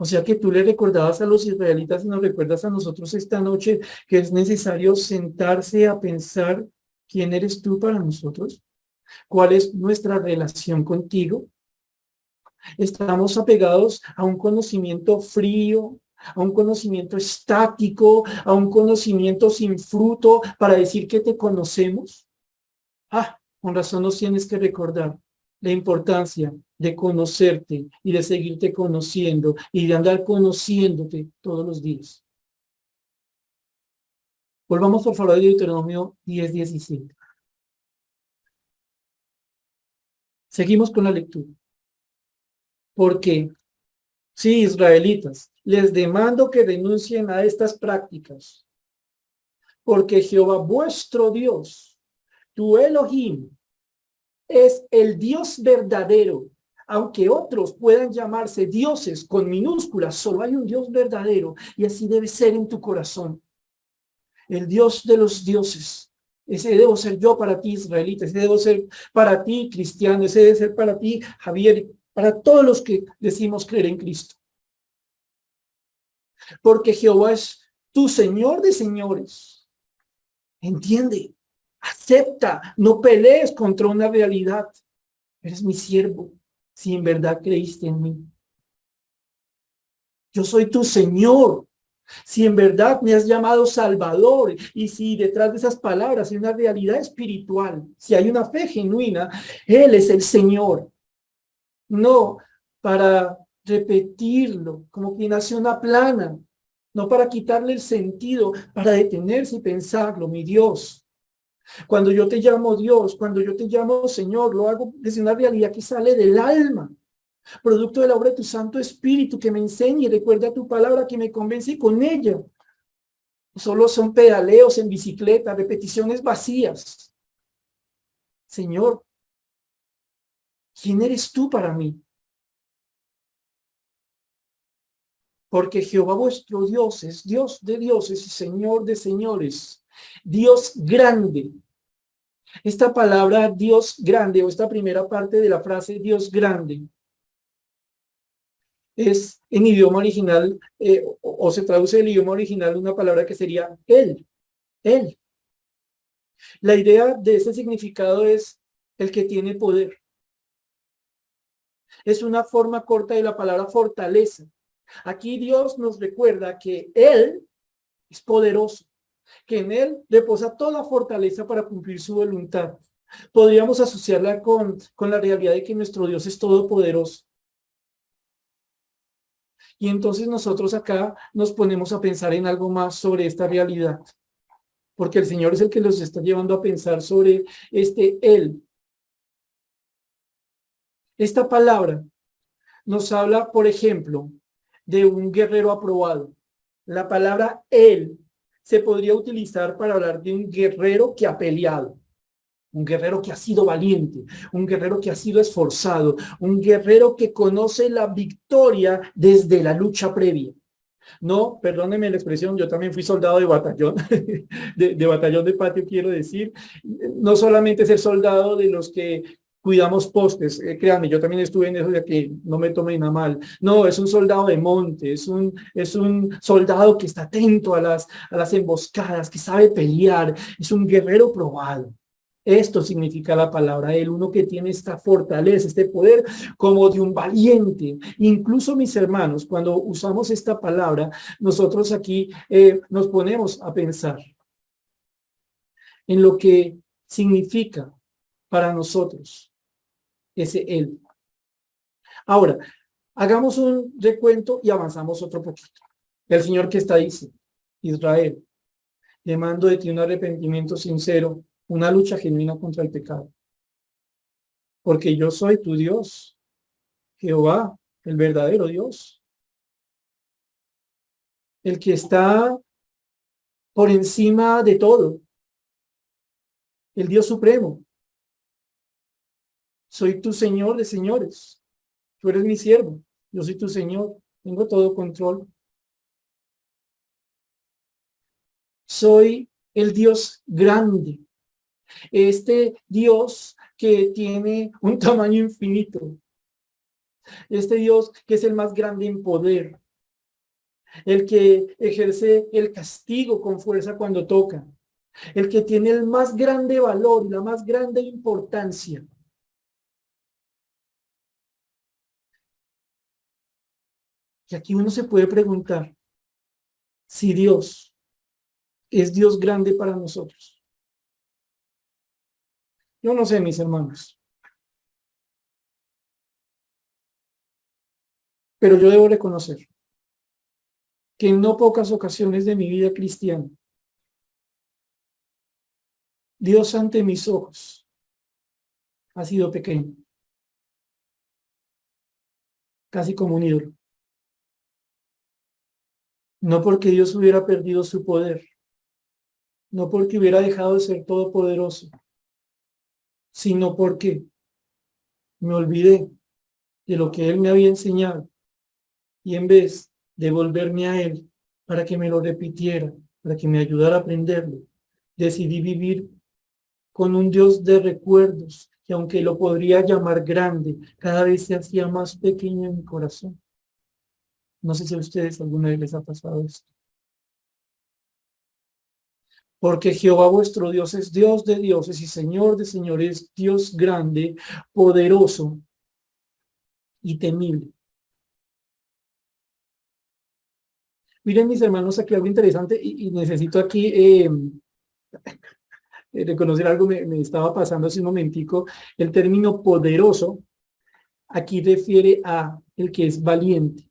O sea que tú le recordabas a los israelitas y nos recuerdas a nosotros esta noche que es necesario sentarse a pensar quién eres tú para nosotros, cuál es nuestra relación contigo. Estamos apegados a un conocimiento frío, a un conocimiento estático, a un conocimiento sin fruto para decir que te conocemos. Ah, con razón nos tienes que recordar la importancia de conocerte y de seguirte conociendo y de andar conociéndote todos los días. Volvamos por favor a Deuteronomio 10, 17. Seguimos con la lectura. Porque, sí, israelitas, les demando que renuncien a estas prácticas. Porque Jehová vuestro Dios, tu Elohim, es el Dios verdadero. Aunque otros puedan llamarse dioses con minúsculas, solo hay un Dios verdadero y así debe ser en tu corazón. El Dios de los dioses. Ese debo ser yo para ti, israelita. Ese debo ser para ti, cristiano. Ese debe ser para ti, Javier. Para todos los que decimos creer en Cristo. Porque Jehová es tu Señor de señores. Entiende. Acepta. No pelees contra una realidad. Eres mi siervo. Si en verdad creíste en mí. Yo soy tu Señor. Si en verdad me has llamado Salvador y si detrás de esas palabras hay una realidad espiritual, si hay una fe genuina, Él es el Señor. No para repetirlo como quien hace una plana, no para quitarle el sentido, para detenerse y pensarlo, mi Dios. Cuando yo te llamo Dios, cuando yo te llamo Señor, lo hago desde una realidad que sale del alma. Producto de la obra de tu Santo Espíritu que me enseña y recuerda tu palabra que me convence con ella. Solo son pedaleos en bicicleta, repeticiones vacías. Señor, ¿quién eres tú para mí? Porque Jehová vuestro Dios es Dios de dioses y Señor de señores. Dios grande. Esta palabra Dios grande o esta primera parte de la frase Dios grande es en idioma original o se traduce del idioma original una palabra que sería Él. Él. La idea de ese significado es el que tiene poder. Es una forma corta de la palabra fortaleza. Aquí Dios nos recuerda que Él es poderoso, que en Él reposa toda fortaleza para cumplir su voluntad. Podríamos asociarla con la realidad de que nuestro Dios es todopoderoso. Y entonces nosotros acá nos ponemos a pensar en algo más sobre esta realidad, porque el Señor es el que los está llevando a pensar sobre Él. Esta palabra nos habla, por ejemplo, de un guerrero aprobado. La palabra él se podría utilizar para hablar de un guerrero que ha peleado. Un guerrero que ha sido valiente, un guerrero que ha sido esforzado, un guerrero que conoce la victoria desde la lucha previa. No, perdónenme la expresión, yo también fui soldado de batallón, de batallón de patio, quiero decir. No solamente ser soldado de los que cuidamos postes, créanme, yo también estuve en eso de que no me tomen a mal. No, es un soldado de monte, es un soldado que está atento a las emboscadas, que sabe pelear, es un guerrero probado. Esto significa la palabra él, uno que tiene esta fortaleza, este poder como de un valiente. Incluso mis hermanos, cuando usamos esta palabra, nosotros aquí nos ponemos a pensar en lo que significa para nosotros ese él. Ahora, hagamos un recuento y avanzamos otro poquito. El Señor que está dice, Israel, demando de ti un arrepentimiento sincero, una lucha genuina contra el pecado. Porque yo soy tu Dios, Jehová, el verdadero Dios, el que está por encima de todo, el Dios supremo. Soy tu Señor de señores, tú eres mi siervo, yo soy tu Señor, tengo todo control. Soy el Dios grande, este Dios que tiene un tamaño infinito, este Dios que es el más grande en poder, el que ejerce el castigo con fuerza cuando toca, el que tiene el más grande valor y la más grande importancia. Y aquí uno se puede preguntar si Dios es Dios grande para nosotros. Yo no sé, mis hermanos, pero yo debo reconocer que en no pocas ocasiones de mi vida cristiana, Dios ante mis ojos ha sido pequeño, casi como un ídolo. No porque Dios hubiera perdido su poder, no porque hubiera dejado de ser todopoderoso, sino porque me olvidé de lo que Él me había enseñado y en vez de volverme a Él para que me lo repitiera, para que me ayudara a aprenderlo, decidí vivir con un Dios de recuerdos que aunque lo podría llamar grande, cada vez se hacía más pequeño en mi corazón. No sé si a ustedes alguna vez les ha pasado esto. Porque Jehová vuestro Dios es Dios de dioses y Señor de señores, Dios grande, poderoso y temible. Miren, mis hermanos, aquí algo interesante y necesito aquí reconocer algo, me estaba pasando hace un momentico. El término poderoso aquí refiere a el que es valiente.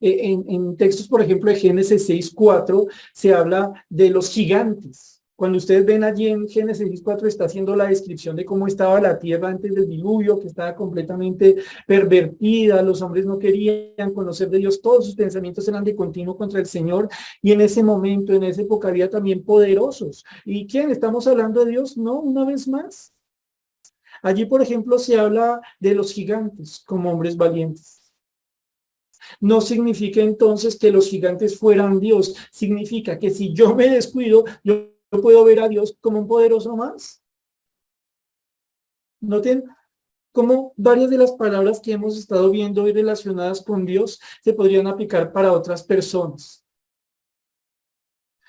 En textos, por ejemplo, de Génesis 6:4, se habla de los gigantes. Cuando ustedes ven allí en Génesis 6:4, está haciendo la descripción de cómo estaba la tierra antes del diluvio, que estaba completamente pervertida, los hombres no querían conocer de Dios, todos sus pensamientos eran de continuo contra el Señor, y en ese momento, en esa época, había también poderosos. ¿Y quién? ¿Estamos hablando de Dios? No, una vez más. Allí, por ejemplo, se habla de los gigantes como hombres valientes. No significa entonces que los gigantes fueran Dios. Significa que si yo me descuido, yo puedo ver a Dios como un poderoso más. Noten cómo varias de las palabras que hemos estado viendo hoy relacionadas con Dios se podrían aplicar para otras personas.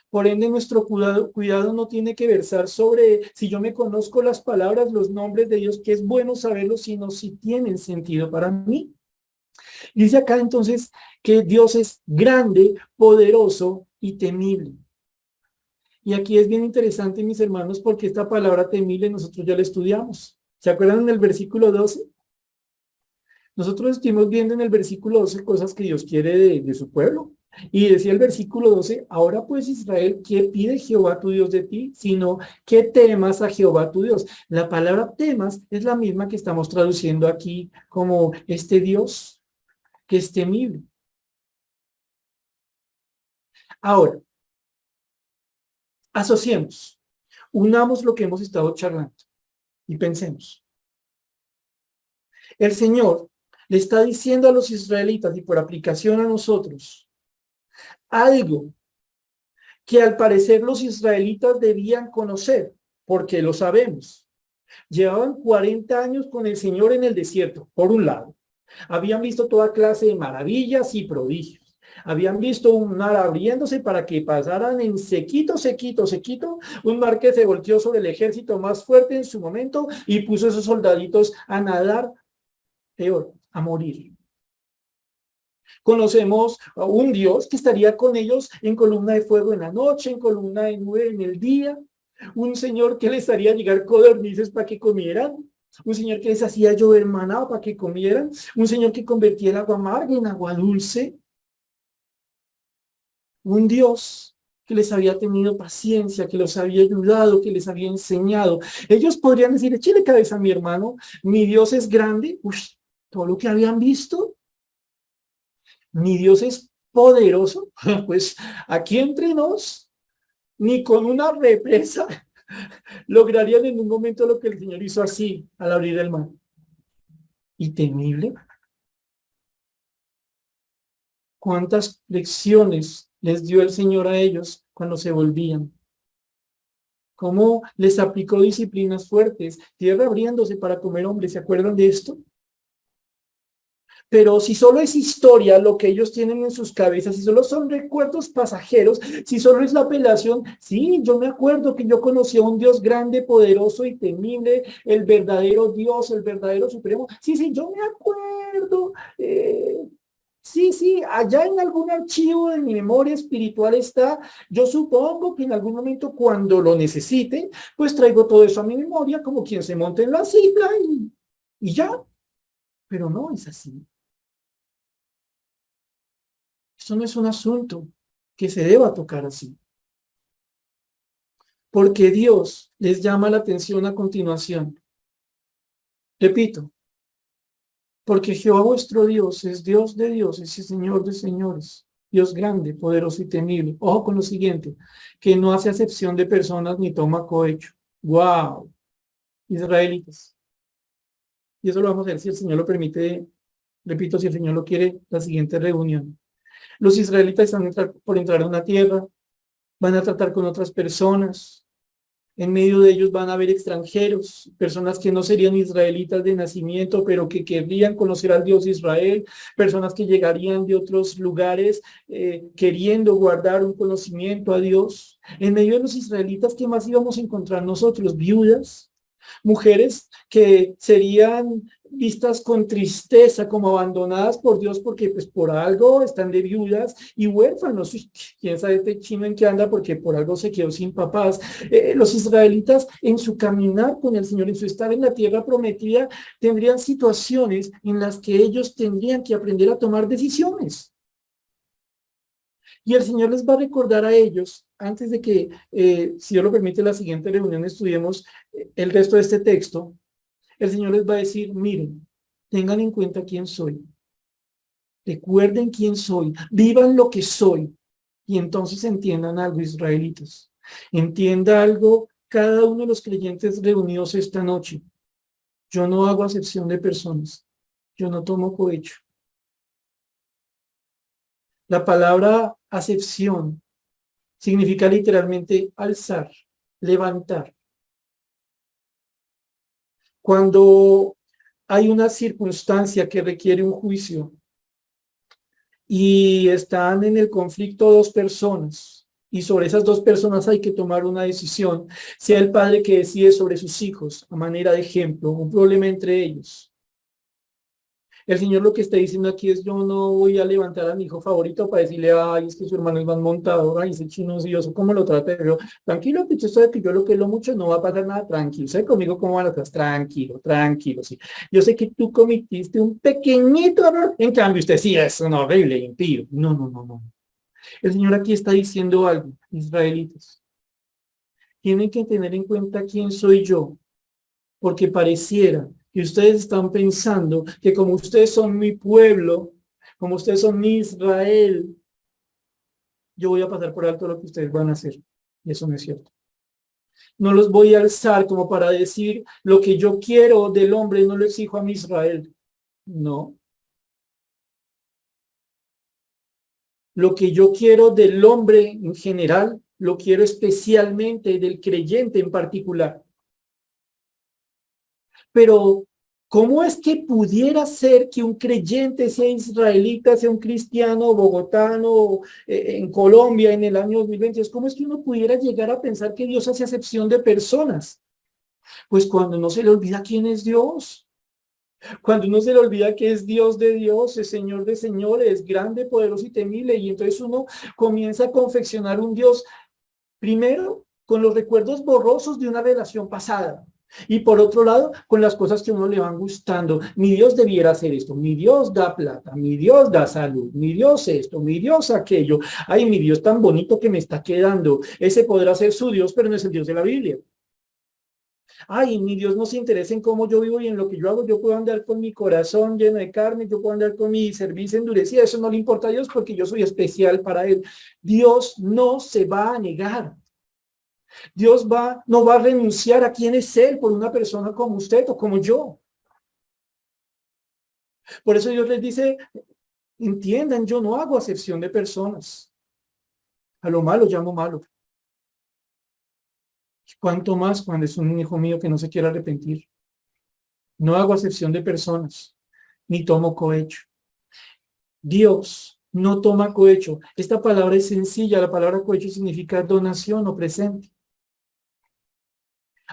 Por ende, nuestro cuidado no tiene que versar sobre si yo me conozco las palabras, los nombres de Dios, que es bueno saberlos, sino si tienen sentido para mí. Dice acá entonces que Dios es grande, poderoso y temible. Y aquí es bien interesante, mis hermanos, porque esta palabra temible nosotros ya la estudiamos. ¿Se acuerdan en el versículo 12? Nosotros estuvimos viendo en el versículo 12 cosas que Dios quiere de su pueblo. Y decía el versículo 12, ahora pues Israel, ¿qué pide Jehová tu Dios de ti? Sino que temas a Jehová tu Dios. La palabra temas es la misma que estamos traduciendo aquí como este Dios que es temible. Ahora, asociemos Unamos lo que hemos estado charlando y pensemos. El Señor le está diciendo a los israelitas y por aplicación a nosotros algo que al parecer los israelitas debían conocer, porque lo sabemos. Llevaban 40 años con el Señor en el desierto, por un lado. Habían visto toda clase de maravillas y prodigios. Habían visto un mar abriéndose para que pasaran en sequito, sequito, sequito, un mar que se volteó sobre el ejército más fuerte en su momento y puso a esos soldaditos a nadar, peor, a morir. Conocemos a un Dios que estaría con ellos en columna de fuego en la noche, en columna de nube en el día, un Señor que les haría llegar codornices para que comieran, un Señor que les hacía llover maná para que comieran, un Señor que convertía el agua amarga en agua dulce, un Dios que les había tenido paciencia, que los había ayudado, que les había enseñado. Ellos podrían decir, échale cabeza a mi hermano, mi Dios es grande. Uy, todo lo que habían visto, mi Dios es poderoso. Pues aquí entre nos, ni con una represa lograrían en un momento lo que el Señor hizo así al abrir el mar. Y temible. ¿Cuántas lecciones les dio el Señor a ellos cuando se volvían? ¿Cómo les aplicó disciplinas fuertes? Tierra abriéndose para comer hombres. ¿Se acuerdan de esto? Pero si solo es historia lo que ellos tienen en sus cabezas, si solo son recuerdos pasajeros, si solo es la apelación, sí, yo me acuerdo que yo conocí a un Dios grande, poderoso y temible, el verdadero Dios, el verdadero supremo. Sí, sí, yo me acuerdo. Sí, sí, allá en algún archivo de mi memoria espiritual está. Yo supongo que en algún momento cuando lo necesite, pues traigo todo eso a mi memoria como quien se monta en la cicla y ya. Pero no es así. Esto no es un asunto que se deba tocar así. Porque Dios les llama la atención a continuación. Repito, porque Jehová vuestro Dios es Dios de dioses y Señor de señores, Dios grande, poderoso y temible. Ojo con lo siguiente, que no hace acepción de personas ni toma cohecho. ¡Wow! Israelitas. Y eso lo vamos a ver si el Señor lo permite, repito, si el Señor lo quiere, la siguiente reunión. Los israelitas están por entrar a una tierra, van a tratar con otras personas. En medio de ellos van a haber extranjeros, personas que no serían israelitas de nacimiento, pero que querrían conocer al Dios de Israel, personas que llegarían de otros lugares queriendo guardar un conocimiento a Dios. En medio de los israelitas, ¿qué más íbamos a encontrar nosotros? Viudas, mujeres que serían vistas con tristeza como abandonadas por Dios porque pues por algo están de viudas y huérfanos. Quién sabe este chino en qué anda porque por algo se quedó sin papás. Los israelitas en su caminar con el Señor, en su estar en la tierra prometida, tendrían situaciones en las que ellos tendrían que aprender a tomar decisiones. Y el Señor les va a recordar a ellos, antes de que, si Dios lo permite, la siguiente reunión estudiemos el resto de este texto, el Señor les va a decir, miren, tengan en cuenta quién soy, recuerden quién soy, vivan lo que soy, y entonces entiendan algo, israelitas. Entienda algo cada uno de los creyentes reunidos esta noche. Yo no hago acepción de personas, yo no tomo cohecho. La palabra acepción significa literalmente alzar, levantar. Cuando hay una circunstancia que requiere un juicio y están en el conflicto dos personas y sobre esas dos personas hay que tomar una decisión, sea el padre que decide sobre sus hijos a manera de ejemplo, un problema entre ellos. El Señor lo que está diciendo aquí es, yo no voy a levantar a mi hijo favorito para decirle, ay, es que su hermano es más montado, ay, ese chino es Dios, ¿cómo lo trata? Pero tranquilo, que usted sabe que yo lo que lo mucho no va a pasar nada, tranquilo. ¿Sabe conmigo cómo van las cosas? Tranquilo, tranquilo, sí. Yo sé que tú cometiste un pequeñito error, en cambio usted sí es un horrible impío. No, no, no, no. El Señor aquí está diciendo algo, israelitas. Tienen que tener en cuenta quién soy yo, porque pareciera que ustedes están pensando que como ustedes son mi pueblo, como ustedes son mi Israel, yo voy a pasar por alto lo que ustedes van a hacer. Y eso no es cierto. No los voy a alzar como para decir lo que yo quiero del hombre, no lo exijo a mi Israel. No. Lo que yo quiero del hombre en general, lo quiero especialmente del creyente en particular. Pero, ¿cómo es que pudiera ser que un creyente sea israelita, sea un cristiano bogotano, en Colombia en el año 2022? ¿Cómo es que uno pudiera llegar a pensar que Dios hace acepción de personas? Pues cuando no se le olvida quién es Dios. Cuando uno se le olvida que es Dios de dioses, Señor de señores, grande, poderoso y temible, y entonces uno comienza a confeccionar un Dios, primero, con los recuerdos borrosos de una relación pasada. Y por otro lado, con las cosas que a uno le van gustando. Mi Dios debiera hacer esto, mi Dios da plata, mi Dios da salud, mi Dios esto, mi Dios aquello. Ay, mi Dios tan bonito que me está quedando. Ese podrá ser su Dios, pero no es el Dios de la Biblia. Ay, mi Dios no se interesa en cómo yo vivo y en lo que yo hago. Yo puedo andar con mi corazón lleno de carne, yo puedo andar con mi cerviz endurecida. Eso no le importa a Dios porque yo soy especial para Él. Dios no se va a negar. Dios no va a renunciar a quién es Él por una persona como usted o como yo. Por eso Dios les dice, entiendan, yo no hago acepción de personas. A lo malo llamo malo. ¿Cuánto más cuando es un hijo mío que no se quiere arrepentir? No hago acepción de personas, ni tomo cohecho. Dios no toma cohecho. Esta palabra es sencilla. La palabra cohecho significa donación o presente.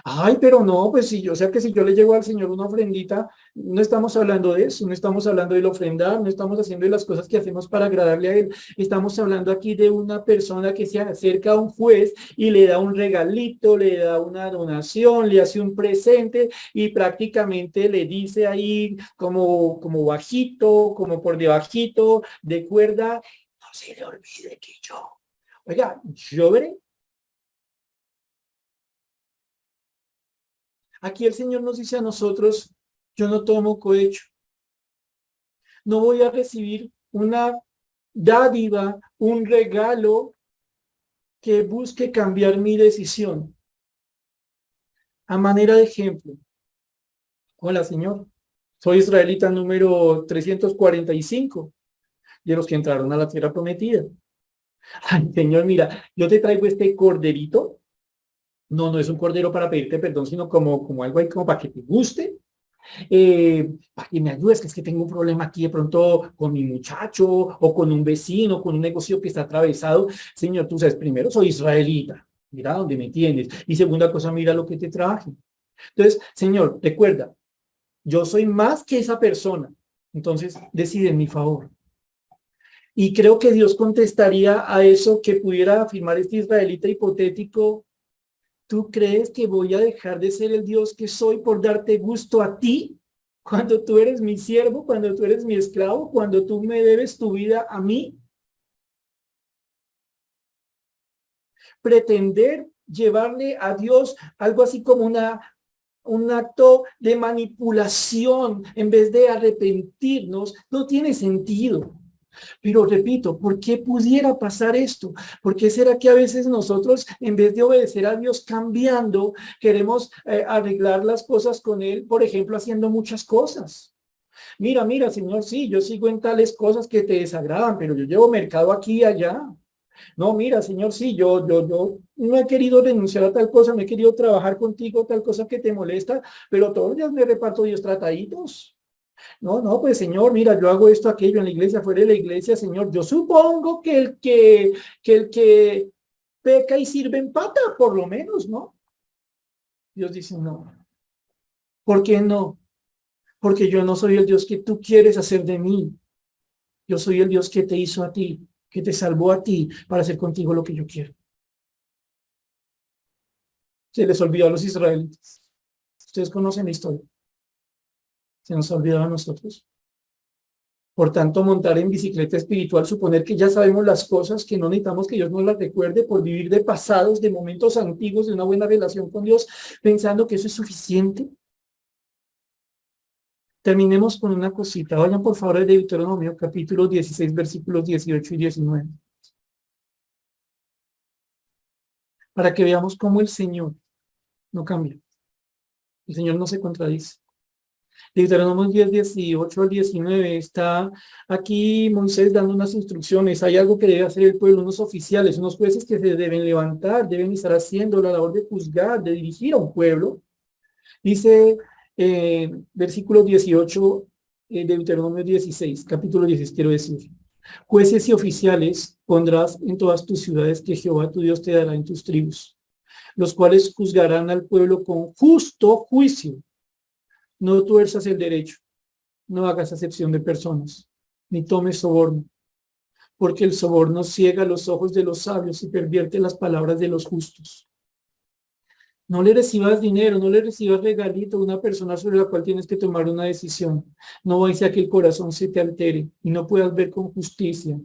Ay, pero no, pues si yo, o sea que si yo le llevo al Señor una ofrendita, no estamos hablando de eso, no estamos hablando del ofrendar, no estamos haciendo de las cosas que hacemos para agradarle a Él. Estamos hablando aquí de una persona que se acerca a un juez y le da un regalito, le da una donación, le hace un presente y prácticamente le dice ahí como bajito, como por debajito, de cuerda, no se le olvide que yo. Oiga, yo veré. Aquí el Señor nos dice a nosotros, yo no tomo cohecho, no voy a recibir una dádiva, un regalo que busque cambiar mi decisión. A manera de ejemplo, hola Señor, soy israelita número 345 de los que entraron a la tierra prometida. Ay, Señor, mira, yo te traigo este corderito. No, no es un cordero para pedirte perdón, sino como algo ahí como para que te guste. Para que me ayudes, que es que tengo un problema aquí de pronto con mi muchacho o con un vecino, con un negocio que está atravesado. Señor, tú sabes, primero soy israelita, mira dónde me tienes. Y segunda cosa, mira lo que te traje. Entonces, Señor, recuerda, yo soy más que esa persona. Entonces, decide en mi favor. Y creo que Dios contestaría a eso que pudiera afirmar este israelita hipotético. ¿Tú crees que voy a dejar de ser el Dios que soy por darte gusto a ti? Cuando tú eres mi siervo, cuando tú eres mi esclavo, cuando tú me debes tu vida a mí. Pretender llevarle a Dios algo así como un acto de manipulación en vez de arrepentirnos no tiene sentido. Pero repito, ¿por qué pudiera pasar esto? ¿Por qué será que a veces nosotros, en vez de obedecer a Dios cambiando, queremos arreglar las cosas con Él, por ejemplo, haciendo muchas cosas? Mira, Señor, sí, yo sigo en tales cosas que te desagradan, pero yo llevo mercado aquí y allá. No, mira, Señor, sí, yo no he querido renunciar a tal cosa, no he querido trabajar contigo, tal cosa que te molesta, pero todos los días me reparto 10 trataditos. No, pues Señor, mira, yo hago esto, aquello en la iglesia, fuera de la iglesia, Señor. Yo supongo que el que peca y sirve empata, por lo menos, ¿no? Dios dice, no. ¿Por qué no? Porque yo no soy el Dios que tú quieres hacer de mí. Yo soy el Dios que te hizo a ti, que te salvó a ti para hacer contigo lo que yo quiero. Se les olvidó a los israelitas. Ustedes conocen la historia. Se nos olvidó a nosotros. Por tanto, montar en bicicleta espiritual, suponer que ya sabemos las cosas, que no necesitamos que Dios nos las recuerde por vivir de pasados, de momentos antiguos, de una buena relación con Dios, pensando que eso es suficiente. Terminemos con una cosita. Vayan por favor de Deuteronomio, capítulo 16, versículos 18 y 19. Para que veamos cómo el Señor no cambia. El Señor no se contradice. Deuteronomio 10, 18 al 19, está aquí Moisés dando unas instrucciones. Hay algo que debe hacer el pueblo, unos oficiales, unos jueces que se deben levantar, deben estar haciendo la labor de juzgar, de dirigir a un pueblo. Dice versículo 18 de Deuteronomio 16, capítulo 16, quiero decir. Jueces y oficiales pondrás en todas tus ciudades que Jehová tu Dios te dará en tus tribus, los cuales juzgarán al pueblo con justo juicio. No tuerzas el derecho, no hagas acepción de personas, ni tomes soborno, porque el soborno ciega los ojos de los sabios y pervierte las palabras de los justos. No le recibas dinero, no le recibas regalito a una persona sobre la cual tienes que tomar una decisión. No vaya a que el corazón se te altere y no puedas ver con justicia.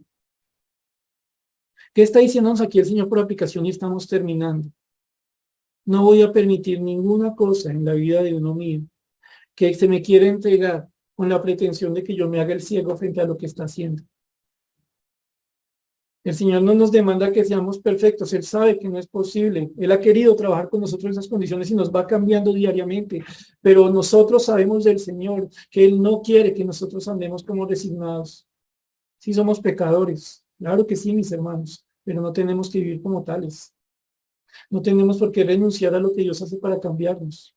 ¿Qué está diciéndonos aquí el Señor por aplicación? Y estamos terminando. No voy a permitir ninguna cosa en la vida de uno mío que se me quiera entregar con la pretensión de que yo me haga el ciego frente a lo que está haciendo. El Señor no nos demanda que seamos perfectos. Él sabe que no es posible. Él ha querido trabajar con nosotros en esas condiciones y nos va cambiando diariamente. Pero nosotros sabemos del Señor que Él no quiere que nosotros andemos como resignados. Sí somos pecadores. Claro que sí, mis hermanos. Pero no tenemos que vivir como tales. No tenemos por qué renunciar a lo que Dios hace para cambiarnos.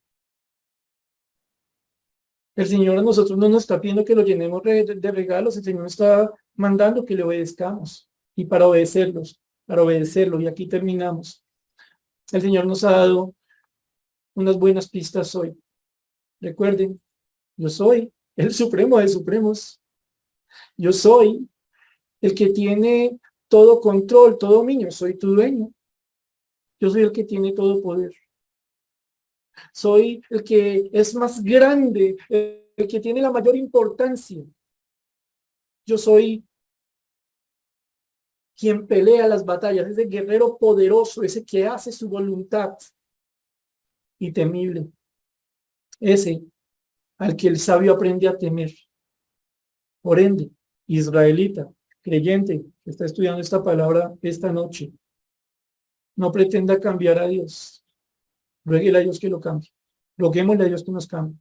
El Señor a nosotros no nos está pidiendo que lo llenemos de regalos. El Señor nos está mandando que le obedezcamos. Y para obedecerlo, y aquí terminamos. El Señor nos ha dado unas buenas pistas hoy. Recuerden, yo soy el supremo de supremos. Yo soy el que tiene todo control, todo dominio. Soy tu dueño. Yo soy el que tiene todo poder. Soy el que es más grande, el que tiene la mayor importancia. Yo soy quien pelea las batallas, ese guerrero poderoso, ese que hace su voluntad y temible, ese al que el sabio aprende a temer. Por ende, israelita, creyente, que está estudiando esta palabra esta noche, no pretenda cambiar a Dios. Ruéguele a Dios que lo cambie. Roguémosle a Dios que nos cambie.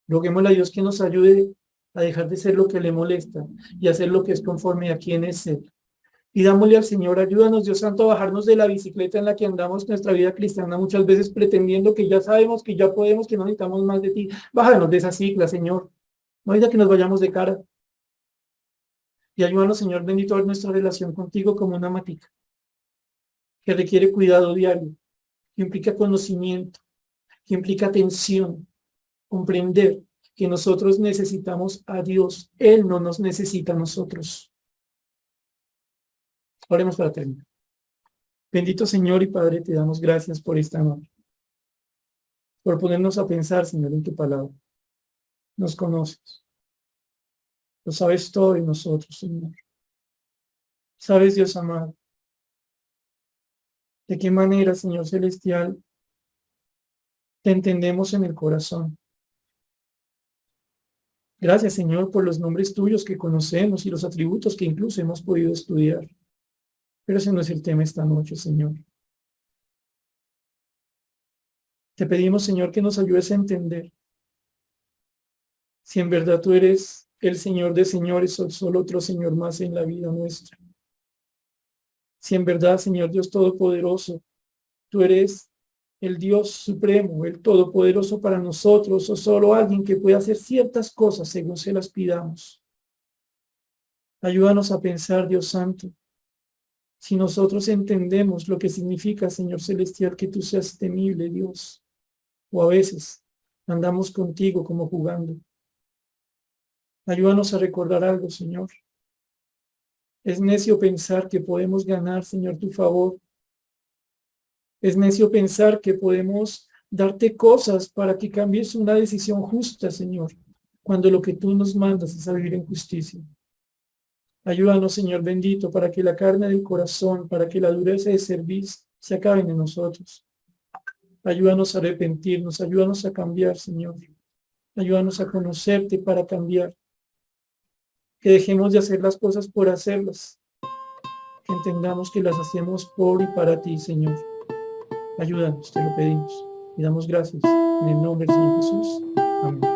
Roguémosle a Dios que nos ayude a dejar de ser lo que le molesta y hacer lo que es conforme a quien es Él. Pidámosle al Señor, ayúdanos, Dios Santo, a bajarnos de la bicicleta en la que andamos nuestra vida cristiana, muchas veces pretendiendo que ya sabemos, que ya podemos, que no necesitamos más de ti. Bájanos de esa cicla, Señor. No hay que nos vayamos de cara. Y ayúdanos, Señor bendito, a ver nuestra relación contigo como una matica, que requiere cuidado diario, que implica conocimiento, que implica atención, comprender que nosotros necesitamos a Dios. Él no nos necesita a nosotros. Oremos para terminar. Bendito Señor y Padre, te damos gracias por esta noche, por ponernos a pensar, Señor, en tu palabra. Nos conoces. Lo sabes todo de nosotros, Señor. Sabes, Dios amado, de qué manera, Señor celestial, te entendemos en el corazón. Gracias, Señor, por los nombres tuyos que conocemos y los atributos que incluso hemos podido estudiar. Pero ese no es el tema esta noche, Señor. Te pedimos, Señor, que nos ayudes a entender si en verdad tú eres el Señor de señores o solo otro Señor más en la vida nuestra. Si en verdad, Señor Dios Todopoderoso, tú eres el Dios Supremo, el Todopoderoso para nosotros, o solo alguien que pueda hacer ciertas cosas según se las pidamos. Ayúdanos a pensar, Dios Santo, si nosotros entendemos lo que significa, Señor Celestial, que tú seas temible, Dios, o a veces andamos contigo como jugando. Ayúdanos a recordar algo, Señor. Es necio pensar que podemos ganar, Señor, tu favor. Es necio pensar que podemos darte cosas para que cambies una decisión justa, Señor, cuando lo que tú nos mandas es a vivir en justicia. Ayúdanos, Señor bendito, para que la carne del corazón, para que la dureza de servir se acaben en nosotros. Ayúdanos a arrepentirnos, ayúdanos a cambiar, Señor. Ayúdanos a conocerte para cambiar. Que dejemos de hacer las cosas por hacerlas. Que entendamos que las hacemos por y para ti, Señor. Ayúdanos, te lo pedimos. Y damos gracias en el nombre del Señor Jesús. Amén.